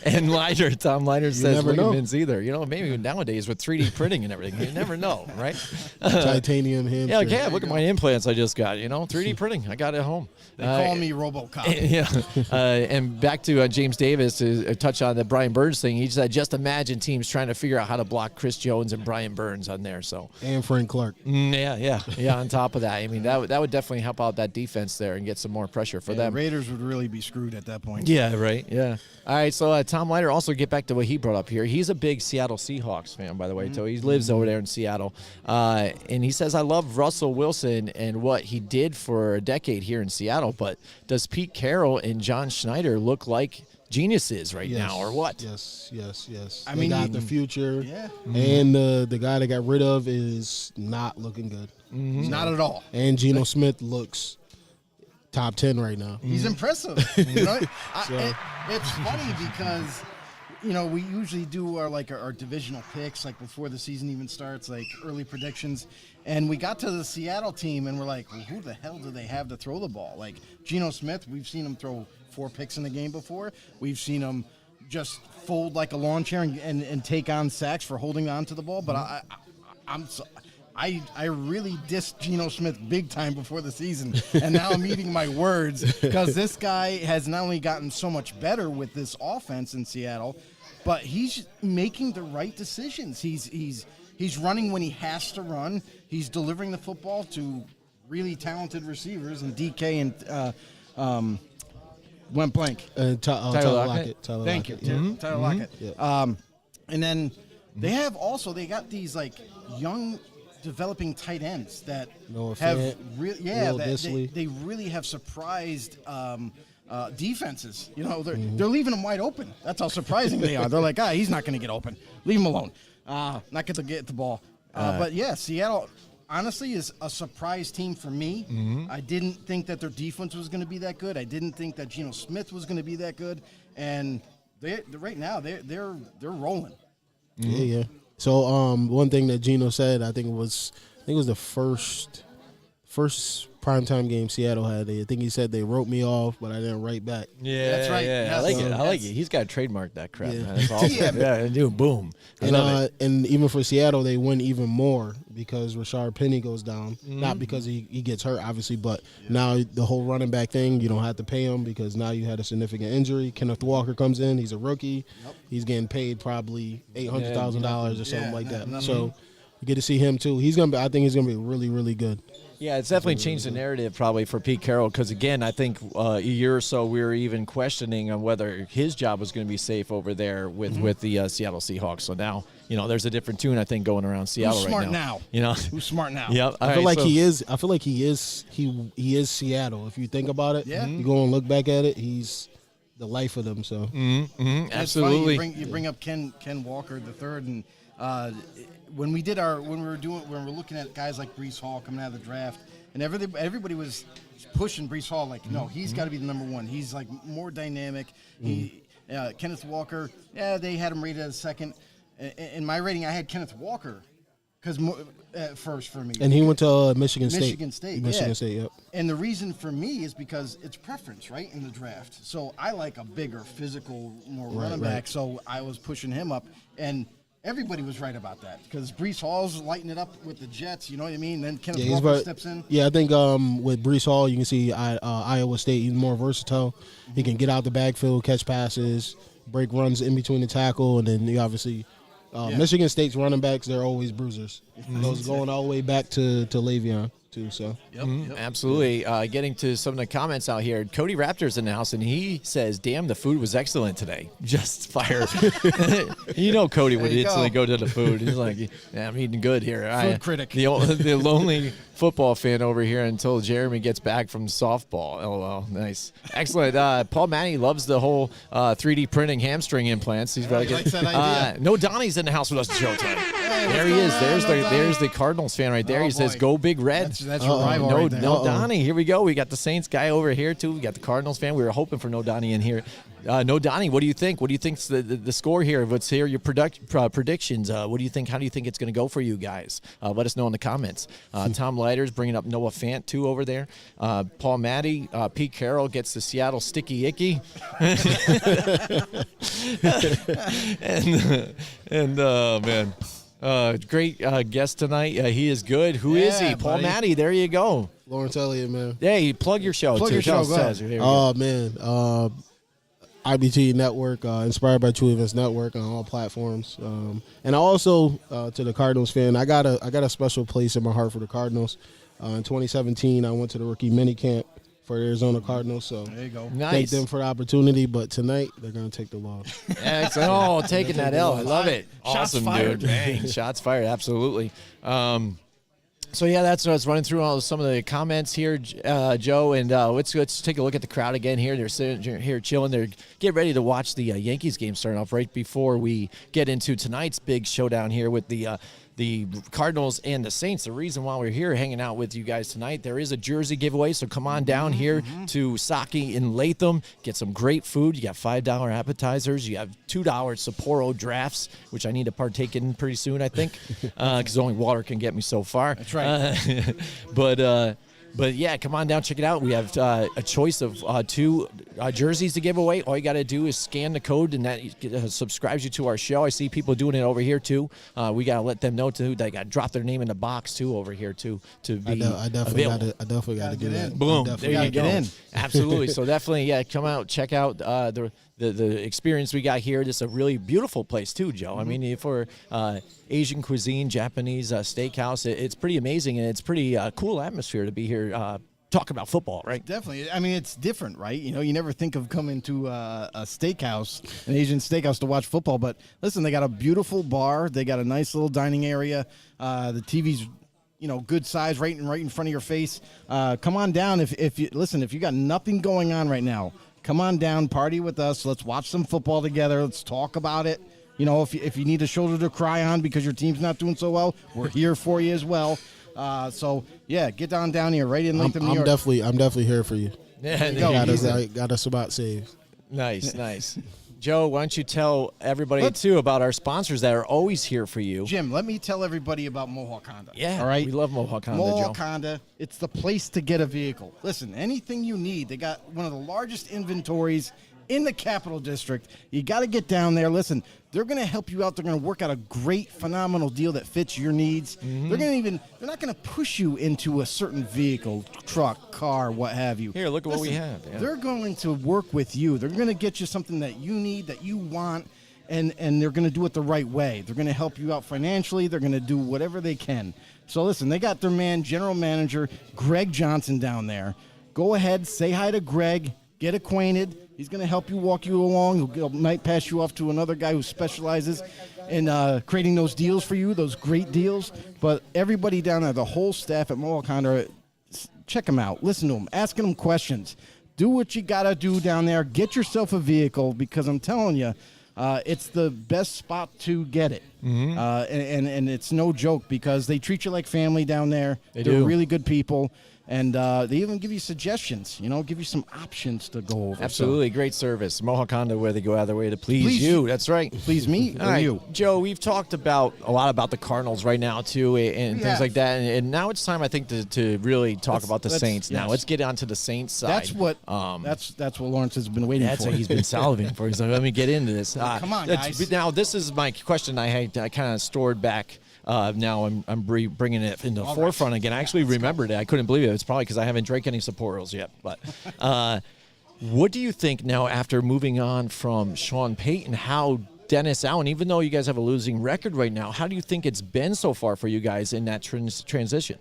and Leiter, Tom Leiter says never know. ligaments either. Maybe nowadays with 3D printing and everything, you never know, right? Titanium hamstring. Yeah, okay, look at my implants I just got, 3D printing. I got it at home. They call me RoboCop. Yeah, and back to James Davis to touch on the Brian Burns thing. He said, just imagine teams trying to figure out how to block Chris Jones and Brian Burns on there. So And Frank Clark. yeah. On top of that, I mean, that would definitely help out that defense there and get some more pressure for them. Raiders would really be screwed at that point. Yeah, right. Yeah. All right. So Tom Leiter, also get back to what he brought up here. He's a big Seattle Seahawks fan, by the way. So he lives over there in Seattle, and he says, "I love Russell Wilson and what he did for a decade here in Seattle, but does Pete Carroll and John Schneider look like geniuses right now, or what? Yes. I They mean, got the future. Yeah. And the guy they got rid of is not looking good. Not at all. And Geno Smith looks top 10 right now. He's impressive. You know, it's funny because, you know, we usually do our divisional picks like before the season even starts, like early predictions. And we got to the Seattle team and we're like, well, who the hell do they have to throw the ball? Like Geno Smith, we've seen him throw 4 picks in the game before. We've seen him just fold like a lawn chair and take on sacks for holding on to the ball. But I really dissed Geno Smith big time before the season, and now I'm eating my words because this guy has not only gotten so much better with this offense in Seattle, but he's making the right decisions. He's running when he has to run. He's delivering the football to really talented receivers, and DK and went blank. Tyler Lockett. Thank you, Tyler Lockett. Yeah. And then they got these like young developing tight ends that Noah have Fant, Will Dissly. they really have surprised defenses. You know, they're leaving them wide open. That's how surprising they are. They're like, he's not going to get open. Leave him alone. Not get to get the ball. But yeah, Seattle honestly is a surprise team for me. I didn't think that their defense was going to be that good. I didn't think that Geno Smith was going to be that good. And they right now they're rolling. Yeah. So one thing that Geno said, I think it was the first primetime game Seattle had. I think he said they wrote me off, but I didn't write back. Yeah, That's right. Yeah, Yeah, I like so it. I like it. He's got to trademark that crap, Yeah. man. That's awesome. Yeah, dude, boom. I And love it. and even for Seattle, they win even more because Rashard Penny goes down. Not because he gets hurt, obviously, but now the whole running back thing, you don't have to pay him because now you had a significant injury. Kenneth Walker comes in. He's a rookie. He's getting paid probably $800,000 or something like that. So you get to see him too. I think he's gonna be really, really good. Yeah, it's definitely changed the narrative probably for Pete Carroll because, again, I think a year or so we were even questioning on whether his job was going to be safe over there with the Seattle Seahawks. So now, you know, there's a different tune, I think, going around Seattle Who's right smart now. now? You know? Who's smart now? Yep. I feel like he is Seattle. If you think about it, you go and look back at it, he's the life of them. So It's absolutely. funny you bring up Ken Walker III, and when we were looking at guys like Breece Hall coming out of the draft, and everybody was pushing Breece Hall like, no, he's got to be the number one. He's like more dynamic. Kenneth Walker, they had him rated as second. In my rating, I had Kenneth Walker because first for me. and he went to Michigan State. Michigan State, yep. And the reason for me is because it's preference, right, in the draft. So I like a bigger, physical, more running back. So I was pushing him up, and everybody was right about that because Breece Hall's lighting it up with the Jets. You know what I mean? Then Kenneth Walker steps in. Yeah, I think with Breece Hall, you can see Iowa State. He's more versatile. He can get out the backfield, catch passes, break runs in between the tackle, and then you obviously Michigan State's running backs. They're always bruisers. Those going all the way back to Le'Veon too. So Yep. Absolutely. Getting to some of the comments out here. Cody Raptor's in the house, and he says, damn, the food was excellent today. Just fire. You know Cody would There you instantly go. go to the food. He's like, yeah, I'm eating good here. Food critic. The lonely football fan over here until Jeremy gets back from softball. LOL. Nice. Excellent. Paul Manny loves the whole 3D printing hamstring implants. He's very he good. likes that idea. No Donnie's in the house with us, Joe. There he what's is. going on, No There's the Cardinals fan right there. Oh, he says, boy. go Big Red. That's your rival No, right there. no Donnie. Here we go. We got the Saints guy over here too. We got the Cardinals fan. We were hoping for no Donnie in here. No Donnie. What do you think? What do you think's the score here? Let's hear your predictions. What do you think? How do you think it's going to go for you guys? Let us know in the comments. Tom Leiter's bringing up Noah Fant too over there. Paul Matty, Pete Carroll gets the Seattle Sticky Icky. and man. Great guest tonight. He is good. Who is he? Yeah, Paul buddy. Matty. There you go. Lawrence Elliott, man. Hey, plug your show. Plug too. your show, Tell us, go ahead. Here we go. Oh man, IBT Network, inspired by True Events Network on all platforms. And also to the Cardinals fan, I got a special place in my heart for the Cardinals. In 2017, I went to the rookie minicamp for Arizona Cardinals. So There you go. thank Nice. them for the opportunity. But tonight they're gonna take the loss. Excellent. Oh, taking that L. I love it. Shots Awesome, fired. dude. Shots fired. Absolutely. So yeah, that's what I was running through some of the comments here, Joe, and let's take a look at the crowd again here. They're sitting here chilling. They're getting ready to watch the Yankees game starting off right before we get into tonight's big showdown here with the Cardinals and the Saints. The reason why we're here hanging out with you guys tonight, there is a jersey giveaway, so come on down here to Saki in Latham, get some great food. You got $5 appetizers, you have $2 Sapporo drafts, which I need to partake in pretty soon, I think, because only water can get me so far. That's right. But yeah, come on down, check it out. We have a choice of 2 jerseys to give away. All you got to do is scan the code, and that subscribes you to our show. I see people doing it over here too. We got to let them know too. They got to drop their name in the box too over here too to be I definitely got to get in. Boom! Definitely There you get go. in. Absolutely. So definitely, yeah, come out, check out the experience we got here. This is a really beautiful place too, Joe. I mean, for Asian cuisine, Japanese steakhouse, it's pretty amazing, and it's pretty cool atmosphere to be here. Talk about football, right? Definitely. I mean, it's different, right? You know, you never think of coming to a steakhouse, an Asian steakhouse, to watch football. But listen, they got a beautiful bar. They got a nice little dining area. The TV's, good size, right in front of your face. Come on down if you got nothing going on right now. Come on down, party with us. Let's watch some football together. Let's talk about it. If you need a shoulder to cry on because your team's not doing so well, we're here for you as well. So yeah, get down here, right in Latham, New York. I'm definitely here for you. Yeah, Got us about saved. Nice. Joe, why don't you tell everybody too about our sponsors that are always here for you? Jim, let me tell everybody about Mohawk Honda. Yeah, all right. We love Mohawk Honda, Mohawk Joe. Honda, it's the place to get a vehicle. Listen, anything you need, they got one of the largest inventories in the Capital District. You got to get down there. Listen, they're going to help you out. They're going to work out a great, phenomenal deal that fits your needs. They're not going to push you into a certain vehicle, truck, car, what have you. Here, look at what we have. Yeah. They're going to work with you. They're going to get you something that you need, that you want, and they're going to do it the right way. They're going to help you out financially. They're going to do whatever they can. So listen, they got their general manager, Greg Johnson, down there. Go ahead, say hi to Greg, get acquainted. He's going to help you, walk you along. He might pass you off to another guy who specializes in creating those deals for you, those great deals. But everybody down there, the whole staff at Mohawk Honda, check them out. Listen to them. Asking them questions. Do what you got to do down there. Get yourself a vehicle, because I'm telling you, it's the best spot to get it. And it's no joke, because they treat you like family down there. They're do. really good people. And they even give you suggestions, give you some options to go over. Absolutely. Great service. Mohawk Honda, where they go out of their way to please you. That's right. Please me All or right, you. Joe, we've talked a lot about the Cardinals right now, too, and We things have. like that. And now it's time, I think, to really talk about the Saints. Now, yes. let's get on to the Saints side. That's what that's what Lawrence has been waiting That's for. what he's been salivating for. He's like, let me get into this. Come on, guys. Now, this is my question I kind of stored back. Now I'm bringing it in the forefront again. I actually remembered it. I couldn't believe it. It's probably because I haven't drank any Sapporos yet. But what do you think now, after moving on from Sean Payton, how Dennis Allen, even though you guys have a losing record right now, how do you think it's been so far for you guys in that transition?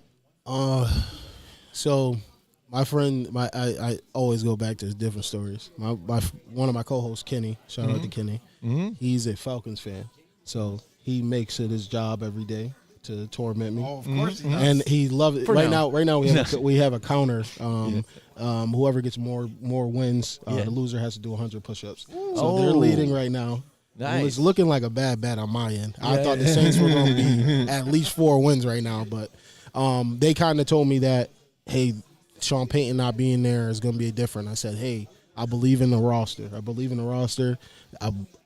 So my friend, I always go back to different stories. One of my co-hosts, Kenny, shout out to Kenny. He's a Falcons fan, so he makes it his job every day to torment me. Oh, of course he does. And he loves it. For Right now. now we have a counter. Whoever gets more wins, the loser has to do 100 push-ups. So they're leading right now. Nice. It's looking like a bad bet on my end. I thought the Saints were going to be at least 4 wins right now, but they kind of told me that, hey, Sean Payton not being there is going to be different. I said, hey, I believe in the roster.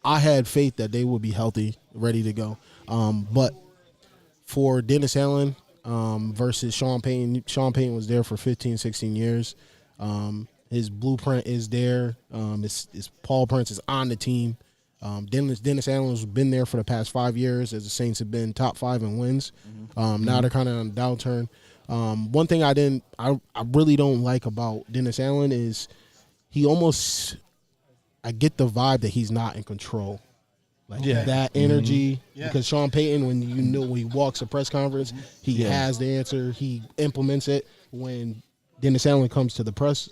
I had faith that they would be healthy, ready to go. But for Dennis Allen versus Sean Payton was there for 15, 16 years. His blueprint is there. His Paul Prince is on the team. Dennis Allen has been there for the past 5 years as the Saints have been top 5 in wins. Now they're kind of on a downturn. One thing I really don't like about Dennis Allen is I get the vibe that he's not in control. That energy, because Sean Payton, when he walks a press conference, he has the answer, he implements it. When Dennis Allen comes to the press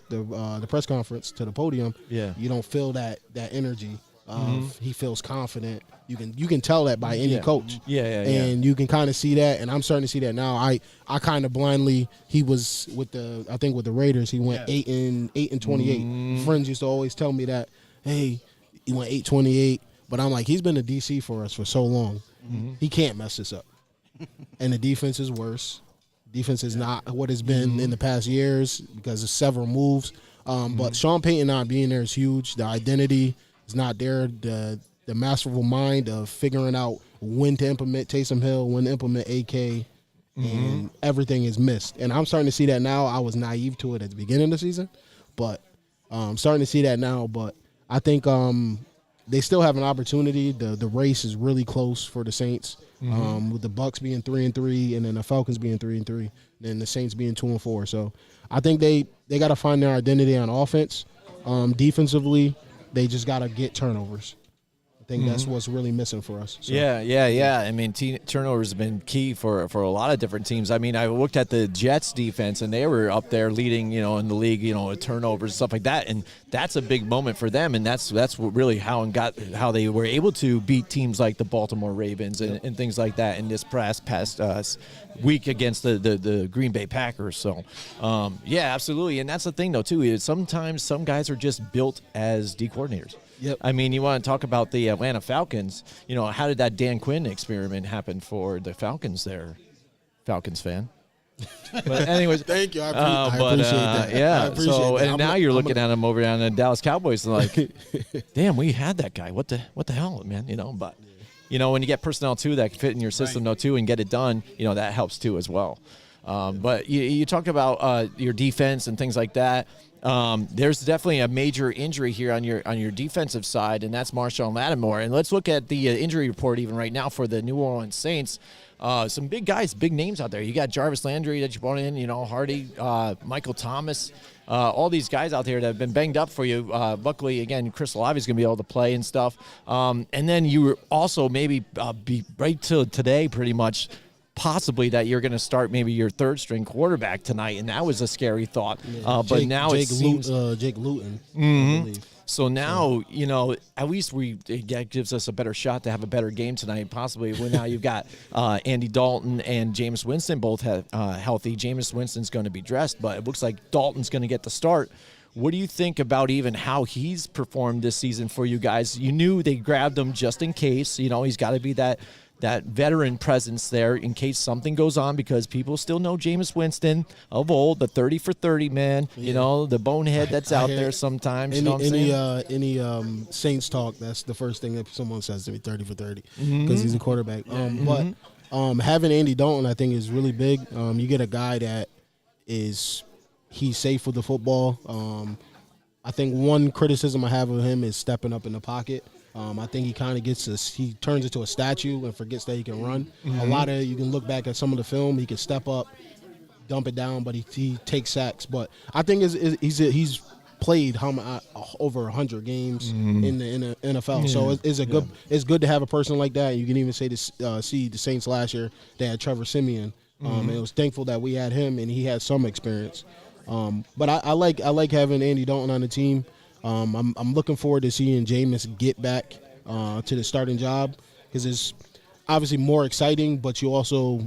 conference, to the podium, you don't feel that energy. He feels confident. You can tell that by any coach. Yeah. And you can kind of see that, and I'm starting to see that now. I kind of blindly, he was with the Raiders, he went 8-28. Friends used to always tell me that, hey, he went 8-28, but I'm like, he's been a DC for us for so long. He can't mess this up. And the defense is worse. Defense is not what it's been in the past years because of several moves. But Sean Payton not being there is huge. The identity is not there. The masterful mind of figuring out when to implement Taysom Hill, when to implement AK, and everything is missed. And I'm starting to see that now. I was naive to it at the beginning of the season, but I'm starting to see that now. But I think they still have an opportunity. The race is really close for the Saints, with the Bucs being 3-3, and then the Falcons being 3-3, and the Saints being 2-4. So I think they got to find their identity on offense. Defensively, they just got to get turnovers. I think that's what's really missing for us. So. Yeah. I mean, turnovers have been key for a lot of different teams. I mean, I looked at the Jets defense, and they were up there leading, in the league, with turnovers and stuff like that. And that's a big moment for them. And that's what really how they were able to beat teams like the Baltimore Ravens and things like that in this past week against the Green Bay Packers. So, yeah, absolutely. And that's the thing, though, too, is sometimes some guys are just built as D coordinators. Yep. I mean, you want to talk about the Atlanta Falcons. How did that Dan Quinn experiment happen for the Falcons there? Falcons fan. But anyways. Thank you. I appreciate that. Yeah. I appreciate that. Now you're looking at him over down the Dallas Cowboys and like, damn, we had that guy. What the hell, man? But, when you get personnel, too, that can fit in your system, though, too, and get it done, that helps, too, as well. But you talk about your defense and things like that. There's definitely a major injury here on your defensive side, and that's Marshawn Lattimore. And let's look at the injury report even right now for the New Orleans Saints. Some big guys, big names out there. You got Jarvis Landry that you brought in, Hardy, Michael Thomas, all these guys out there that have been banged up for you. Luckily, again, Chris Olave's going to be able to play and stuff. And then you were also maybe be right till today pretty much possibly that you're going to start maybe your third string quarterback tonight, and that was a scary thought. But now it seems Jake Luton. I believe. So now, at least that gives us a better shot to have a better game tonight, possibly. Well, now you've got Andy Dalton and Jameis Winston both healthy. Jameis Winston's going to be dressed, but it looks like Dalton's going to get the start. What do you think about even how he's performed this season for you guys? You knew they grabbed him just in case. He's got to be that veteran presence there in case something goes on, because people still know Jameis Winston of old, the 30 for 30 man, the bonehead that's out there sometimes. Any Saints talk, that's the first thing that someone says to me, 30 for 30, because he's a quarterback. But having Andy Dalton, I think, is really big. You get a guy that he's safe with the football. I think one criticism I have of him is stepping up in the pocket. I think he kind of he turns into a statue and forgets that he can run. A lot of, you can look back at some of the film, he can step up, dump it down, but he takes sacks. But I think he's played over 100 games in the NFL. So it's good to have a person like that. You can even see the Saints last year, they had Trevor Siemian. And it was thankful that we had him and he had some experience. But I like having Andy Dalton on the team. I'm looking forward to seeing Jameis get back to the starting job, because it's obviously more exciting, but a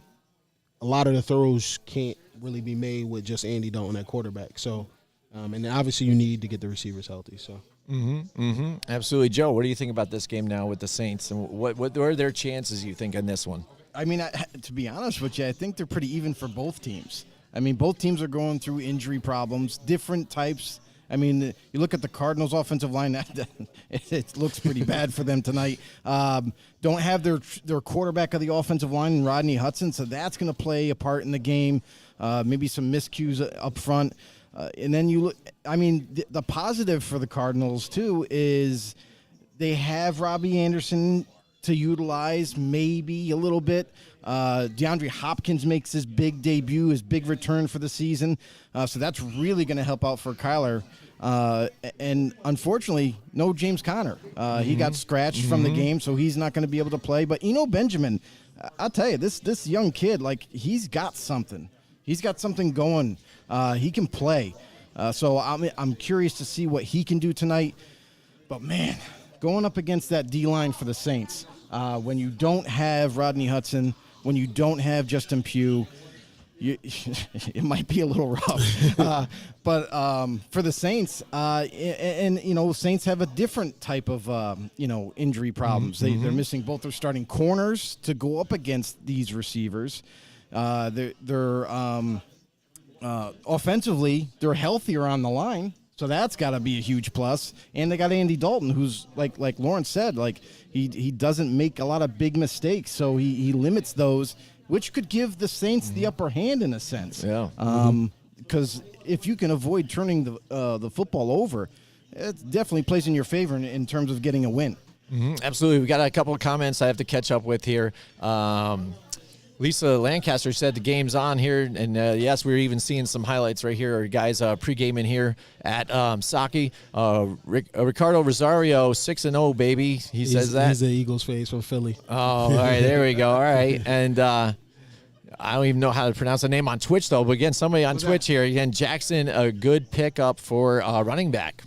lot of the throws can't really be made with just Andy Dalton at quarterback. So, and obviously you need to get the receivers healthy. So. Absolutely. Joe, what do you think about this game now with the Saints, and what are their chances, you think, in this one? I mean, to be honest with you, I think they're pretty even for both teams. I mean, both teams are going through injury problems, different types. I mean, you look at the Cardinals' offensive line, it looks pretty bad for them tonight. Don't have their quarterback of the offensive line, Rodney Hudson, so that's going to play a part in the game. Maybe some miscues up front. And then you look, I mean, the positive for the Cardinals, too, is they have Robbie Anderson to utilize maybe a little bit. DeAndre Hopkins makes his big debut, his big return for the season. So that's really going to help out for Kyler. And unfortunately, no James Conner. He got scratched from the game, so he's not going to be able to play. But Eno Benjamin, I'll tell you, this young kid, he's got something. He's got something going. He can play. So I'm curious to see what he can do tonight. But, man, going up against that D-line for the Saints, when you don't have Rodney Hudson, when you don't have Justin Pugh, it might be a little rough. But for the Saints, and Saints have a different type of, injury problems. They're missing both their starting corners to go up against these receivers. They're offensively, they're healthier on the line. So that's got to be a huge plus. And they got Andy Dalton, who's like Lawrence said, like he doesn't make a lot of big mistakes, so he limits those, which could give the Saints the upper hand in a sense. Yeah. Because if you can avoid turning the football over, it definitely plays in your favor in terms of getting a win. Absolutely. We got a couple of comments I have to catch up with here. Lisa Lancaster said the game's on here, and yes, we're even seeing some highlights right here. Our guys pre-gaming here at Saki. Ricardo Rosario, 6-0, baby. He says that. He's the Eagles face from Philly. Oh, all right, there we go. All right, and I don't even know how to pronounce the name on Twitch, though, but again, somebody on Twitch here. Again, Jackson, a good pickup for running back.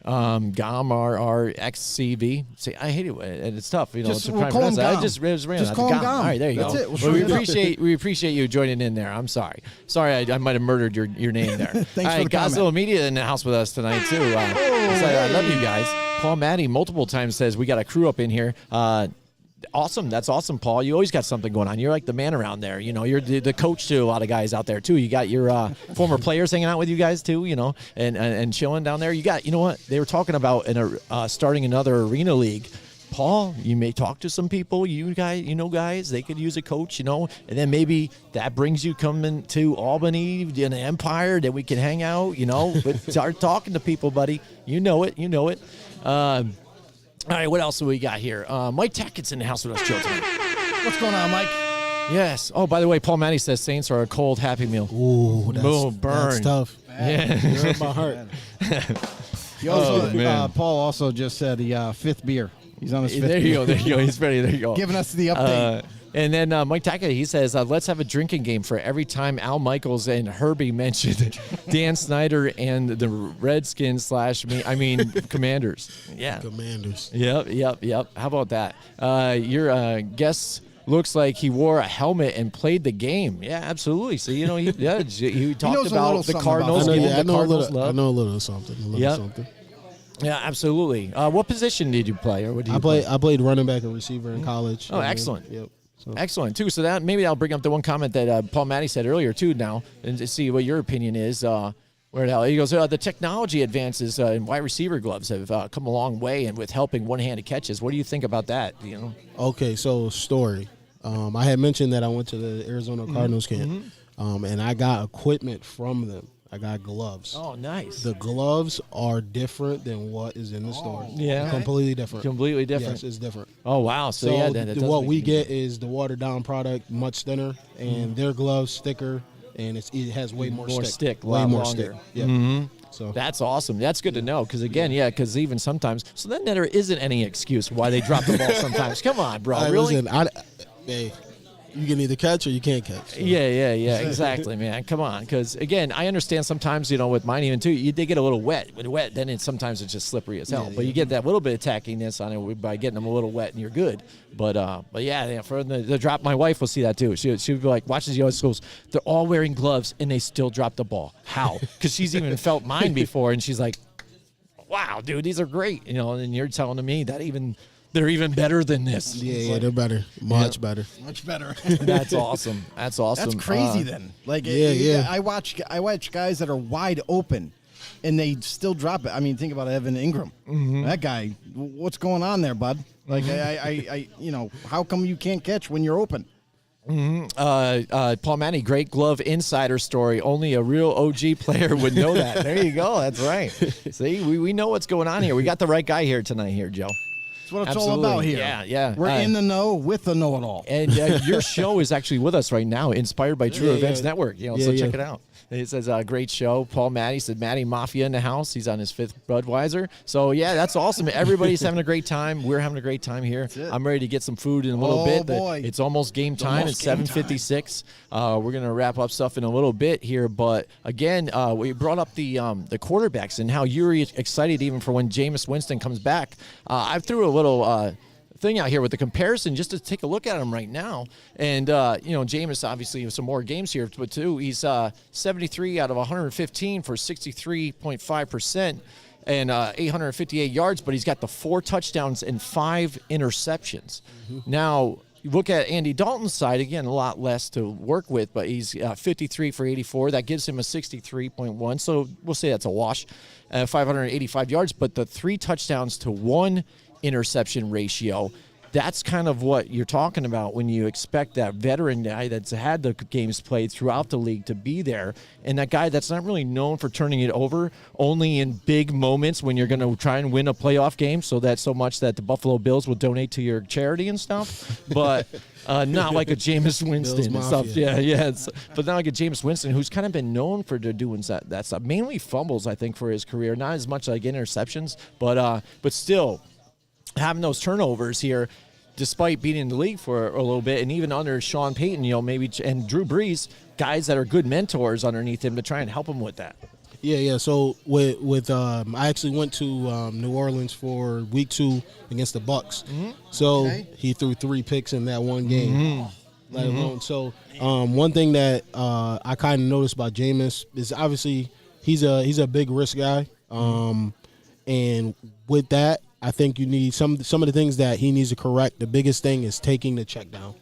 GOM-RRXCV. See, I hate it, and it's tough, Just, to we'll try call and him pronounce it. Gom. Just call him Gom. All right, there you That's go. it. We'll Well, shorten we appreciate you joining in there. I'm sorry. I might have murdered your name there. Thanks all for right, the comment. Godzilla Media in the house with us tonight too. I love you guys. Paul Matty multiple times says we got a crew up in here. Awesome. That's awesome, Paul. You always got something going on. You're like the man around there. You're the coach to a lot of guys out there, too. You got your former players hanging out with you guys, too, and chilling down there. You know what? They were talking about starting another arena league. Paul, you may talk to some people, guys, they could use a coach, and then maybe that brings you coming to Albany in the Empire, that we can hang out, but start talking to people, buddy. You know it. All right, what else do we got here? Mike Tackett's in the house with us, Joe, tonight. What's going on, Mike? Yes. Oh, by the way, Paul Matty says Saints are a cold Happy Meal. Ooh, Boom, burn. That's tough. Yeah. You hurt my heart. He also, man. Paul also just said the fifth beer. He's on his fifth There you beer. go. He's ready. There you go. Giving us the update. And then Mike Tackett, he says, let's have a drinking game for every time Al Michaels and Herbie mentioned Dan Snyder and the Redskins Commanders. Yeah. Commanders. Yep. How about that? Your guest looks like he wore a helmet and played the game. Yeah, absolutely. So, he talked about the Cardinals. I know a little something. Something. Yeah, absolutely. What position did you play, or what do you play? I played running back and receiver in college. Oh, excellent. Yep. So. Excellent, too. So that maybe I'll bring up the one comment that Paul Matty said earlier, too, now, and to see what your opinion is. Where the hell? He goes, the technology advances in wide receiver gloves have come a long way, and with helping one-handed catches. What do you think about that? Okay, so story. I had mentioned that I went to the Arizona Cardinals camp, and I got equipment from them. I got gloves. Oh, nice. The gloves are different than what is in the store. Yeah. Completely different. Completely different. Yes, it's different. Oh, wow. So yeah, what we get is the watered down product, much thinner, and their gloves thicker, and it has way more stick. Way more longer. stick. Yeah. So that's awesome. That's good to know because, again, because even sometimes – so then there isn't any excuse why they drop the ball sometimes. Come on, bro. Really? Listen, you can either catch or you can't catch. So. Yeah, exactly, man. Come on, because again, I understand sometimes, with mine even too, they get a little wet. When wet, then sometimes it's just slippery as hell. But you get that little bit of tackiness on it by getting them a little wet, and you're good. But yeah, for the drop, my wife will see that too. She would be like, watches the other schools. They're all wearing gloves, and they still drop the ball. How? Because she's even felt mine before, and she's like, wow, dude, these are great. And you're telling me that they're even better than this. Yeah, they're better. Much better. Much better. That's awesome. That's crazy then. I watch guys that are wide open, and they still drop it. I mean, think about Evan Ingram. That guy. What's going on there, bud? Like, how come you can't catch when you're open? Paul Manny, great glove insider story. Only a real OG player would know that. There you go. That's right. See, we know what's going on here. We got the right guy here tonight, Joe. That's what it's Absolutely. all about here. Yeah. We're in the know with the know-it-all. And your show is actually with us right now, inspired by True Events Network. So check it out. It says, great show. Paul Matty said, Matty Mafia in the house. He's on his 5th Budweiser. So, yeah, that's awesome. Everybody's having a great time. We're having a great time here. I'm ready to get some food in a little bit. Boy. It's almost game time. It's 7:56. We're going to wrap up stuff in a little bit here. But, again, we brought up the quarterbacks and how you're excited even for when Jameis Winston comes back. I threw a little thing out here with the comparison just to take a look at him right now. And, Jameis obviously has some more games here, but too, he's 73 out of 115 for 63.5% and 858 yards, but he's got the 4 touchdowns and 5 interceptions. Now, you look at Andy Dalton's side, again, a lot less to work with, but he's 53 for 84. That gives him a 63.1, so we'll say that's a wash, 585 yards, but the 3 touchdowns to 1 interception ratio, that's kind of what you're talking about when you expect that veteran guy that's had the games played throughout the league to be there, and that guy that's not really known for turning it over, only in big moments when you're going to try and win a playoff game, so much that the Buffalo Bills will donate to your charity and stuff, but not like a Jameis Winston and stuff. Yeah. But not like a Jameis Winston, who's kind of been known for doing that stuff. Mainly fumbles, I think, for his career. Not as much like interceptions, but still, having those turnovers here, despite being in the league for a little bit, and even under Sean Payton, maybe, and Drew Brees, guys that are good mentors underneath him to try and help him with that. Yeah. So with I actually went to New Orleans for week 2 against the Bucks. So he threw 3 picks in that one game. Let alone. So one thing that I kind of noticed about Jameis is obviously he's a big risk guy, and with that, I think you need some of the things that he needs to correct. The biggest thing is taking the check down,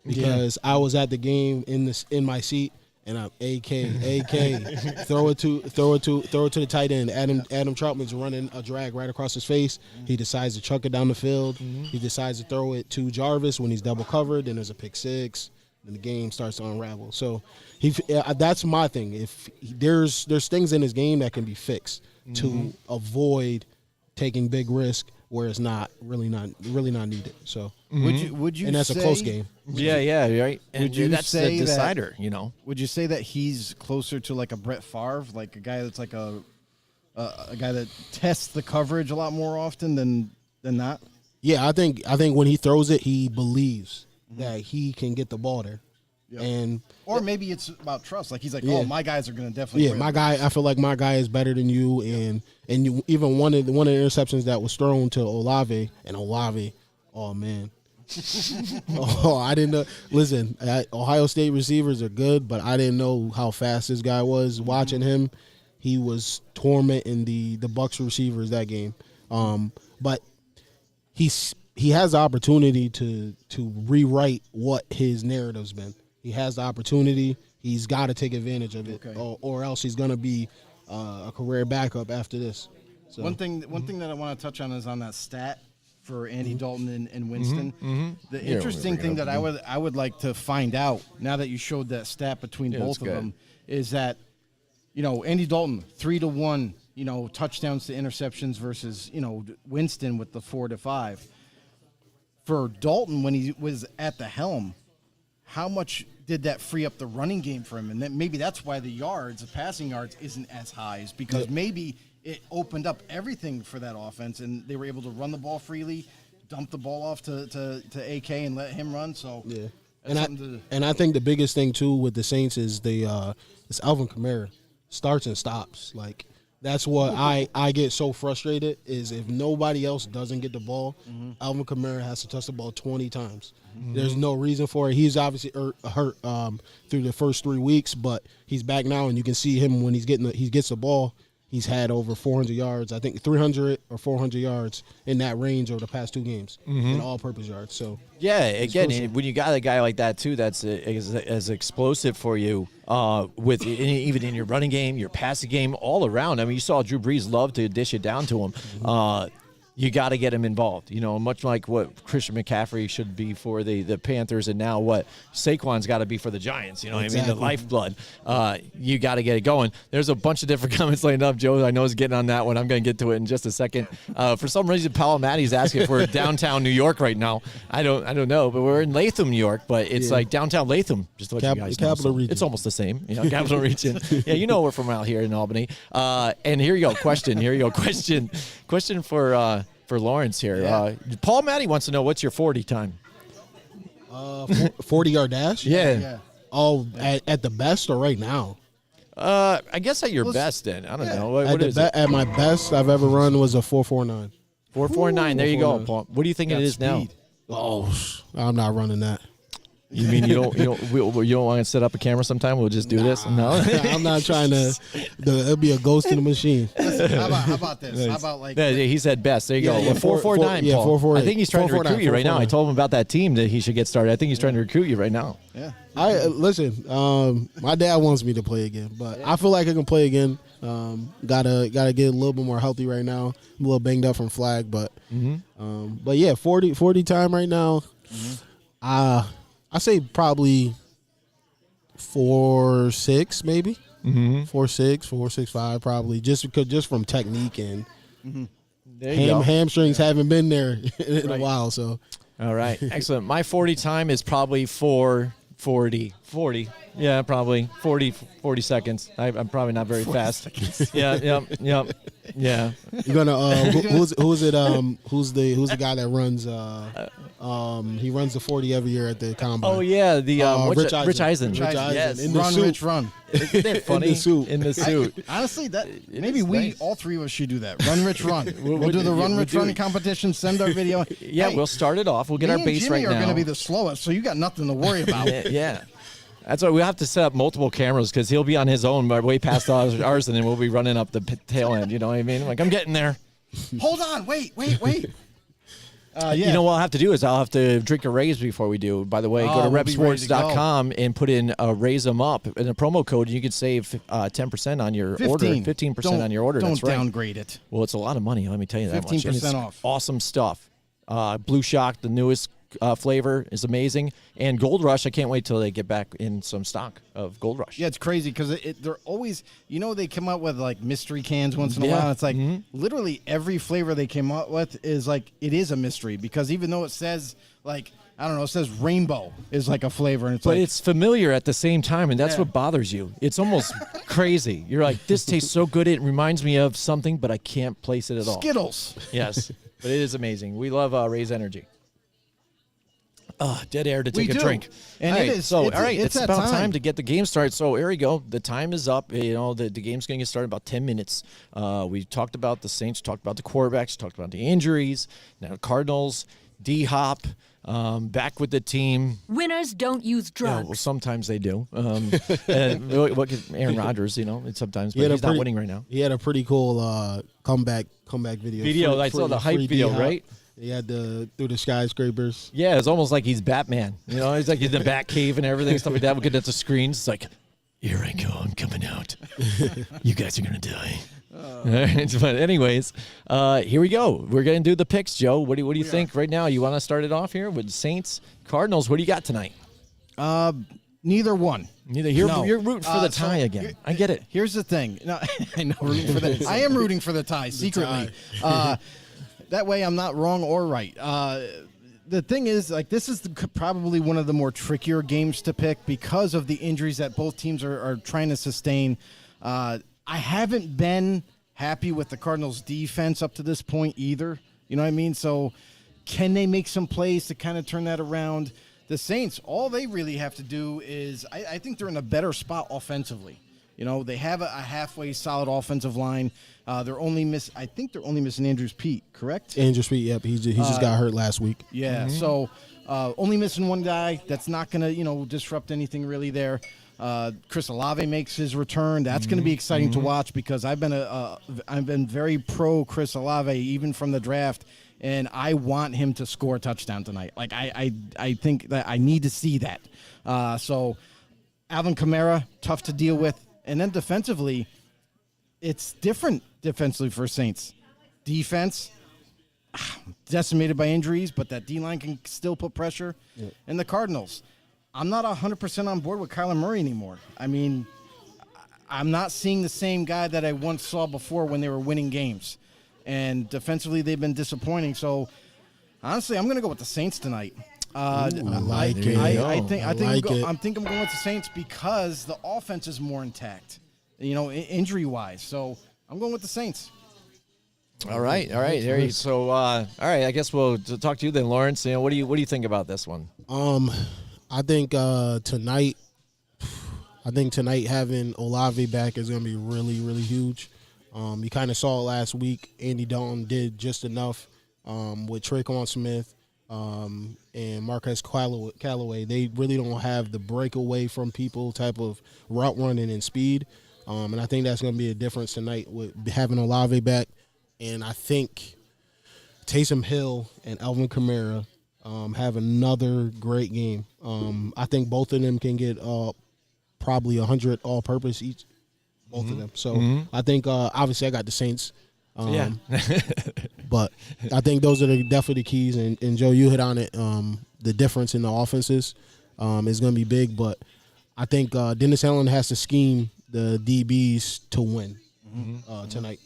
because I was at the game in my seat, and I'm AK throw it to the tight end. Adam Troutman's running a drag right across his face. He decides to chuck it down the field. He decides to throw it to Jarvis when he's double covered. Then there's a pick six. And the game starts to unravel. So that's my thing. If there's things in his game that can be fixed to avoid taking big risk where it's really not needed. So would you and that's say, a close game. Yeah, right. And Would you that's say the decider, Would you say that he's closer to like a Brett Favre, like a guy that's like a guy that tests the coverage a lot more often than not? Yeah, I think when he throws it, he believes that he can get the ball there. Yep. Or maybe it's about trust. Like he's like, oh, my guys are going to definitely. Yeah, my guy. I feel like my guy is better than you. And you, even one of the interceptions that was thrown to Olave, oh man, I didn't know. Listen, Ohio State receivers are good, but I didn't know how fast this guy was. Watching him, he was tormenting the Bucs receivers that game. But he has the opportunity to rewrite what his narrative's been. He has the opportunity. He's got to take advantage of it, or else he's going to be a career backup after this. So. One thing that I want to touch on is on that stat for Andy Dalton and Winston. The interesting thing that I would like to find out, now that you showed that stat between both of them, is that Andy Dalton 3-1, touchdowns to interceptions versus Winston with the 4-5. For Dalton, when he was at the helm, how much did that free up the running game for him? And then maybe that's why the passing yards isn't as high, is because maybe it opened up everything for that offense, and they were able to run the ball freely, dump the ball off to AK and let him run. So and I think the biggest thing too with the Saints is it's Alvin Kamara starts and stops. Like that's what I get so frustrated is if nobody else doesn't get the ball, Alvin Kamara has to touch the ball 20 times. There's no reason for it. He's obviously hurt through the first 3 weeks, but he's back now, and you can see him when he gets the ball. He's had over 400 yards, I think 300 or 400 yards in that range over the past 2 games in all-purpose yards. So again, when you got a guy like that too, that's as explosive for you with even in your running game, your passing game, all around. I mean, you saw Drew Brees love to dish it down to him. you got to get him involved. Much like what Christian McCaffrey should be for the Panthers, and now what Saquon's got to be for the Giants. I mean, the lifeblood. You got to get it going. There's a bunch of different comments lined up. Joe, I know, is getting on that one. I'm going to get to it in just a second. For some reason, Paul Matty's asking if we're downtown New York right now. I don't know, but we're in Latham, New York. But it's like downtown Latham. Just to let you guys know. Capital Region. It's almost the same. Capital Region. Yeah, we're from out here in Albany. And here you go. Question for Lawrence here. Yeah. Paul Matty wants to know, what's your 40 time? 40-yard dash? Yeah. Oh, at the best or right now? I guess at your best then. I don't know. What is it? At my best I've ever run was a 4.49. 4.49. There you go, 4.49. Paul. What do you think it is now? Oh, I'm not running that. You mean you don't want to set up a camera sometime? We'll just do this? No. I'm not trying to. It'll be a ghost in the machine. Listen, how about this? How about like? Yeah, he said best. There you go. Yeah, 4.49. yeah, Paul. 4.48. I think he's trying to recruit you right now. I 4.49. told him about that team that he should get started. I think he's trying to recruit you right now. Yeah. Listen. My dad wants me to play again, but I feel like I can play again. Gotta get a little bit more healthy right now. I'm a little banged up from flag, but yeah, 40 time right now. I say probably 4.6 maybe. 4.6, 4.65 probably, just from technique and There you go. hamstrings haven't been there in a while. So All right, excellent. My 40 time is probably 4:40. Yeah, probably 40 seconds. I'm probably not very fast. Yeah. you're gonna who's the guy that runs he runs the 40 every year at the combine. Oh yeah, Rich Eisen. Rich Rich Eisen. Eisen. Yes. In the Run, suit. Rich, run. Isn't that funny? In the suit. Honestly, maybe is we nice. all three of us should do that. Run, Rich, run. We'll do the yeah, run, we'll Rich, do run it. competition. Send our video. Yeah, Hey, we'll start it off. We'll get me our and base Jimmy right are now. going to be the slowest, so you got nothing to worry about. Yeah. That's why we have to set up multiple cameras, because he'll be on his own way past ours, and then we'll be running up the tail end. You know what I mean? Like, I'm getting there. Hold on, wait. Yeah. You know what I'll have to do is I'll have to drink a Raise before we do. By the way, go to we'll be ready to go. repsports.com and put in Raise 'em up in a promo code, and you can save 10% on your order, 15% on your order. Don't That's right. downgrade it. Well, it's a lot of money. Let me tell you that much. 15% And it's off. Awesome stuff. Blue Shock, the newest flavor, is amazing. And Gold Rush, I can't wait till they get back in some stock of Gold Rush. Yeah, it's crazy because they're always, they come out with like mystery cans once in a Yeah. while. It's like literally every flavor they came out with is like, it is a mystery, because even though it says like, I don't know, it says rainbow is like a flavor. And But it's familiar at the same time, and that's Yeah. what bothers you. It's almost crazy. You're like, this tastes so good, it reminds me of something, but I can't place it at all. Skittles. Yes, but it is amazing. We love Raise Energy. Dead air to take We a do. drink. And all it right, is- so it's- all right, it's it's that about time. time to get the game started. So here we go. The time is up. The game's going to get started in about 10 minutes. We talked about the Saints, talked about the quarterbacks, talked about the injuries. Now Cardinals, D-Hop, back with the team. Winners don't use Yeah, drugs. well, sometimes they do. And what could Aaron Rodgers, sometimes, but had a he's not pretty- winning right now. He had a pretty cool comeback video. I saw the hype free video, D-Hop. right? He had through the skyscrapers. Yeah, it's almost like he's Batman. He's like in the Bat Cave and everything, stuff like that. Looking at the screens, it's like, here I go, I'm coming out. You guys are gonna die. But anyways, here we go. We're gonna do the picks, Joe. What do you think right now? You want to start it off here with Saints, Cardinals? What do you got tonight? Neither one. Neither. You're No. rooting for the tie So again. I get it. Here's the thing. No, I know, rooting for the. I am rooting for the tie secretly. That way, I'm not wrong or right. The thing is, like, this is probably one of the more trickier games to pick because of the injuries that both teams are trying to sustain. I haven't been happy with the Cardinals' defense up to this point either. You know what I mean? So, can they make some plays to kind of turn that around? The Saints, all they really have to do is, I think they're in a better spot offensively. They have a halfway solid offensive line. I think they're only missing Andrews Pete, correct? Andrew Sweet, yep. He just got hurt last week. Yeah. So only missing one guy. That's not going to, disrupt anything really there. Chris Olave makes his return. That's going to be exciting to watch because I've been very pro Chris Olave even from the draft, and I want him to score a touchdown tonight. Like I think that I need to see that. So Alvin Kamara, tough to deal with. And then defensively, it's different defensively for Saints. Defense, decimated by injuries, but that D-line can still put pressure. Yeah. And the Cardinals, I'm not 100% on board with Kyler Murray anymore. I mean, I'm not seeing the same guy that I once saw before when they were winning games. And defensively, they've been disappointing. So, honestly, I'm going to go with the Saints tonight. I like it. I think I'm going with the Saints because the offense is more intact, injury-wise. So, I'm going with the Saints. All right. There you, so, all right. I guess we'll talk to you then, Lawrence. What do you think about this one? I think tonight having Olave back is going to be really, really huge. You kind of saw it last week. Andy Dalton did just enough with Tre'Quan Smith and Marquez Callaway. They really don't have the breakaway from people type of route running and speed. And I think that's going to be a difference tonight with having Olave back. And I think Taysom Hill and Alvin Kamara have another great game. I think both of them can get probably 100 all-purpose each, both of them. So I think obviously I got the Saints. But I think those are definitely the keys. And Joe, you hit on it. The difference in the offenses is going to be big. But I think Dennis Allen has to scheme the DBs to win tonight.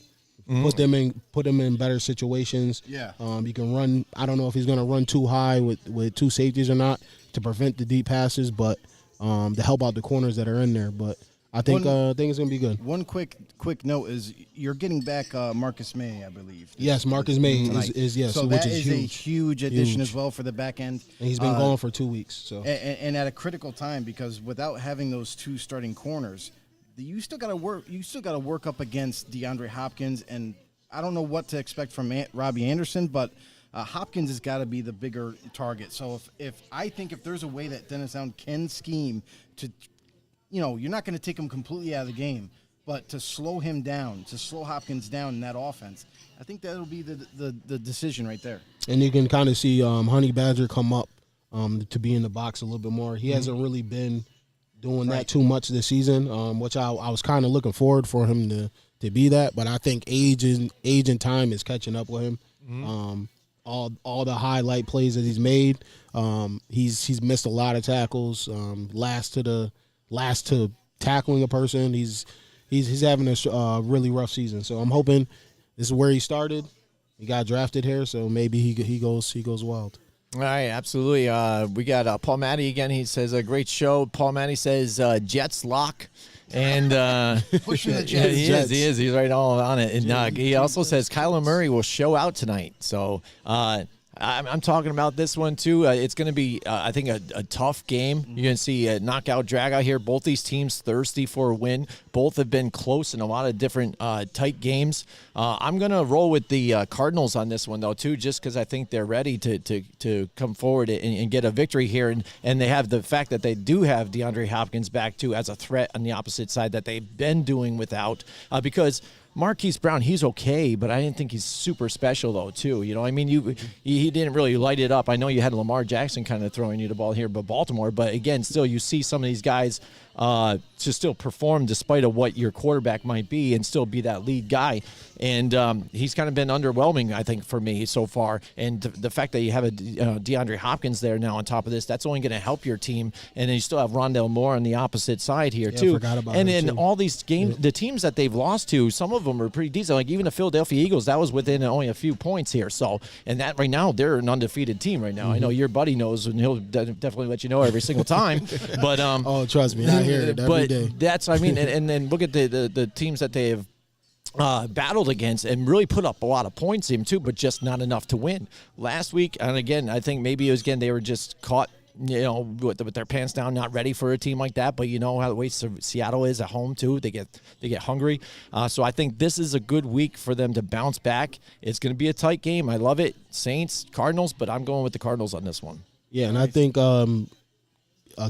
Put them in better situations. Yeah. You can run. I don't know if he's going to run too high with two safeties or not to prevent the deep passes, but to help out the corners that are in there. But I think it's going to be good. One quick note is you're getting back Marcus May, I believe. Yes, Marcus May is yes. So which that is a huge addition as well for the back end. And he's been gone for 2 weeks. So and at a critical time, because without having those two starting corners, you still got to work up against DeAndre Hopkins, and I don't know what to expect from Robbie Anderson, but Hopkins has got to be the bigger target. So if there's a way that Dennis Allen can scheme to, you're not going to take him completely out of the game, but to slow him down, to slow Hopkins down in that offense, I think that'll be the decision right there. And you can kind of see Honey Badger come up to be in the box a little bit more. He hasn't really been doing that too much this season, which I was kind of looking forward for him to be that. But I think age and time is catching up with him. All the highlight plays that he's made, he's missed a lot of tackles. Last to tackling a person, he's having a really rough season. So I'm hoping this is where he started. He got drafted here, so maybe he goes wild. All right, absolutely. We got Paul Matty again. He says, a great show. Paul Matty says, Jets lock. And pushing the Jets. He is. He's right all on it. And he also says Kyler Murray will show out tonight. So I'm talking about this one, too. It's going to be, I think, a tough game. You're going to see a knockout, drag out here. Both these teams thirsty for a win. Both have been close in a lot of different tight games. I'm going to roll with the Cardinals on this one, though, too, just because I think they're ready to come forward and get a victory here. And they have the fact that they do have DeAndre Hopkins back, too, as a threat on the opposite side that they've been doing without. Because Marquise Brown, he's okay, but I didn't think he's super special, though, too. He didn't really light it up. I know you had Lamar Jackson kind of throwing you the ball here, but Baltimore. But, again, still you see some of these guys to still perform despite of what your quarterback might be and still be that lead guy. And he's kind of been underwhelming, I think, for me so far. And the fact that you have a DeAndre Hopkins there now on top of this, that's only going to help your team. And then you still have Rondale Moore on the opposite side here, too. I forgot about and him, in too. all these games, the teams that they've lost to, some of them are pretty decent. Like even the Philadelphia Eagles, that was within only a few points here. So, and that right now, they're an undefeated team right now. I know your buddy knows, and he'll definitely let you know every single time. But oh, trust me, I hear it every day. That's, and then look at the teams that they have battled against and really put up a lot of points in too, but just not enough to win. Last week, and again, I think maybe it was, they were just caught, with their pants down, not ready for a team like that. But you know how the way Seattle is at home too. They get hungry. So I think this is a good week for them to bounce back. It's going to be a tight game. I love it. Saints, Cardinals, but I'm going with the Cardinals on this one. Yeah, and I think a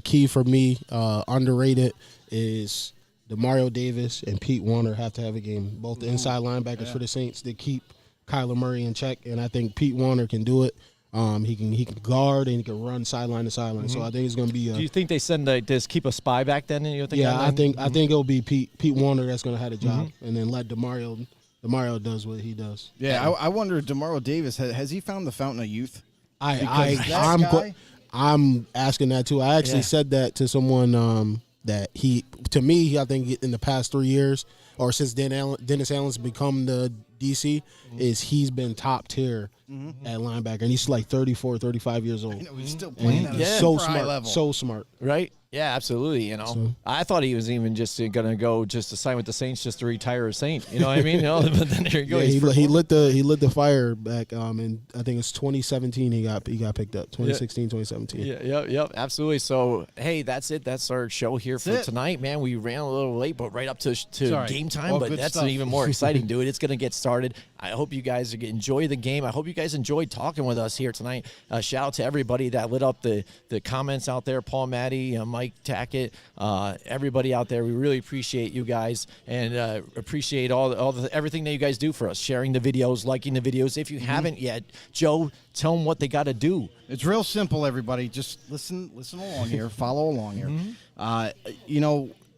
key for me, underrated, is Demario Davis and Pete Warner have to have a game. Both the inside linebackers for the Saints to keep Kyler Murray in check, and I think Pete Warner can do it. He can guard and he can run sideline to sideline. Mm-hmm. So I think it's going to be. Do you think they send just keep a spy back then? I think it'll be Pete Warner that's going to have the job, and then let Demario DeMario does what he does. Yeah, I wonder, DeMario Davis, has he found the fountain of youth? I'm asking that too. I actually Yeah. said that to someone that I think in the past 3 years or since Dennis Allen's become the DC, is he's been top tier at linebacker, and he's like 34, 35 years old. I know, he's still playing at a So super high smart, level. so smart. Right? Yeah, absolutely. So- I thought he was even just going to go just to sign with the Saints just to retire a Saint. You know what I mean? But then there you go. Yeah, He's he lit the fire back in I think it's 2017 he got picked up. 2016, 2017. Yep, absolutely. So, hey, that's it. That's our show here for it. tonight, man. We ran a little late, but right up to all right. game time. All But good that's stuff. even more exciting, dude. It's going to get started. I hope you guys enjoy the game. I hope you guys enjoyed talking with us here tonight. Shout out to everybody that lit up the comments out there. Paul Matty, Mike Tackett, everybody out there. We really appreciate you guys and appreciate everything that you guys do for us. Sharing the videos, liking the videos. If you haven't yet, Joe, tell them what they got to do. It's real simple, everybody. Just listen along here, follow along here.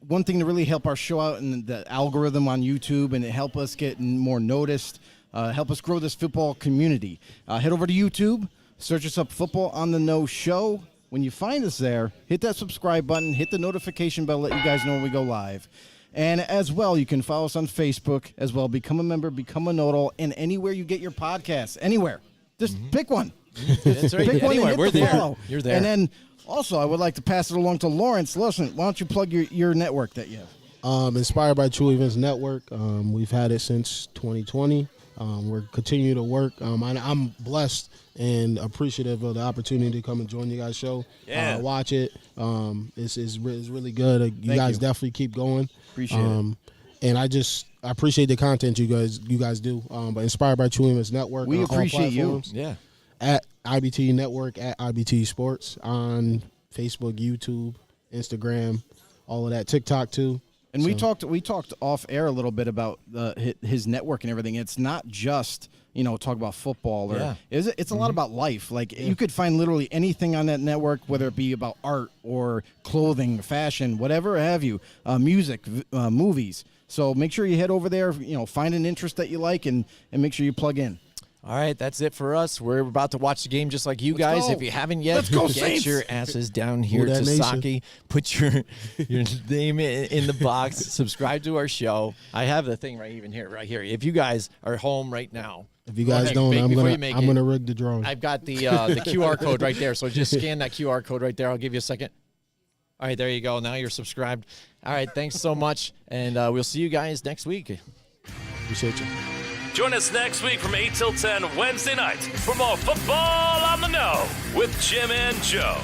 One thing to really help our show out and the algorithm on YouTube and help us get more noticed, help us grow this football community. Head over to YouTube, search us up Football on the Know Show. When you find us there, hit that subscribe button, hit the notification bell, let you guys know when we go live. And as well, you can follow us on Facebook as well. Become a member, become a nodal, and anywhere you get your podcasts, anywhere. Just pick one. That's right. Pick one and Anyway, hit we're the there. follow. You're there. And then also, I would like to pass it along to Lawrence. Listen, why don't you plug your network that you have? Inspired by True Events Network. We've had it since 2020. We're continuing to work. I'm blessed and appreciative of the opportunity to come and join you guys' show. Yeah. Watch it. It's really good. You guys definitely keep going. Appreciate it. And I appreciate the content you guys do. But Inspired by True Events Network. We on all appreciate you. platforms. Yeah. At IBT Network, at IBT Sports on Facebook, YouTube, Instagram, all of that. TikTok too. And we talked off air a little bit about his network and everything. It's not just talk about football or it's a lot about life. Like you could find literally anything on that network, whether it be about art or clothing, fashion, whatever have you, music, movies. So make sure you head over there. Find an interest that you like and make sure you plug in. All right, that's it for us. We're about to watch the game just like you guys. go. If you haven't yet, Let's go, get Saints. your asses down here that to nation. Saki. Put your name in the box. Subscribe to our show. I have the thing right here. If you guys are home right now, If you guys don't, I'm gonna rig the drawing. I've got the QR code right there. So just scan that QR code right there. I'll give you a second. All right, there you go. Now you're subscribed. All right, thanks so much, and we'll see you guys next week. Appreciate you. Join us next week from 8 till 10 Wednesday nights for more Football on the Know with Jim and Joe.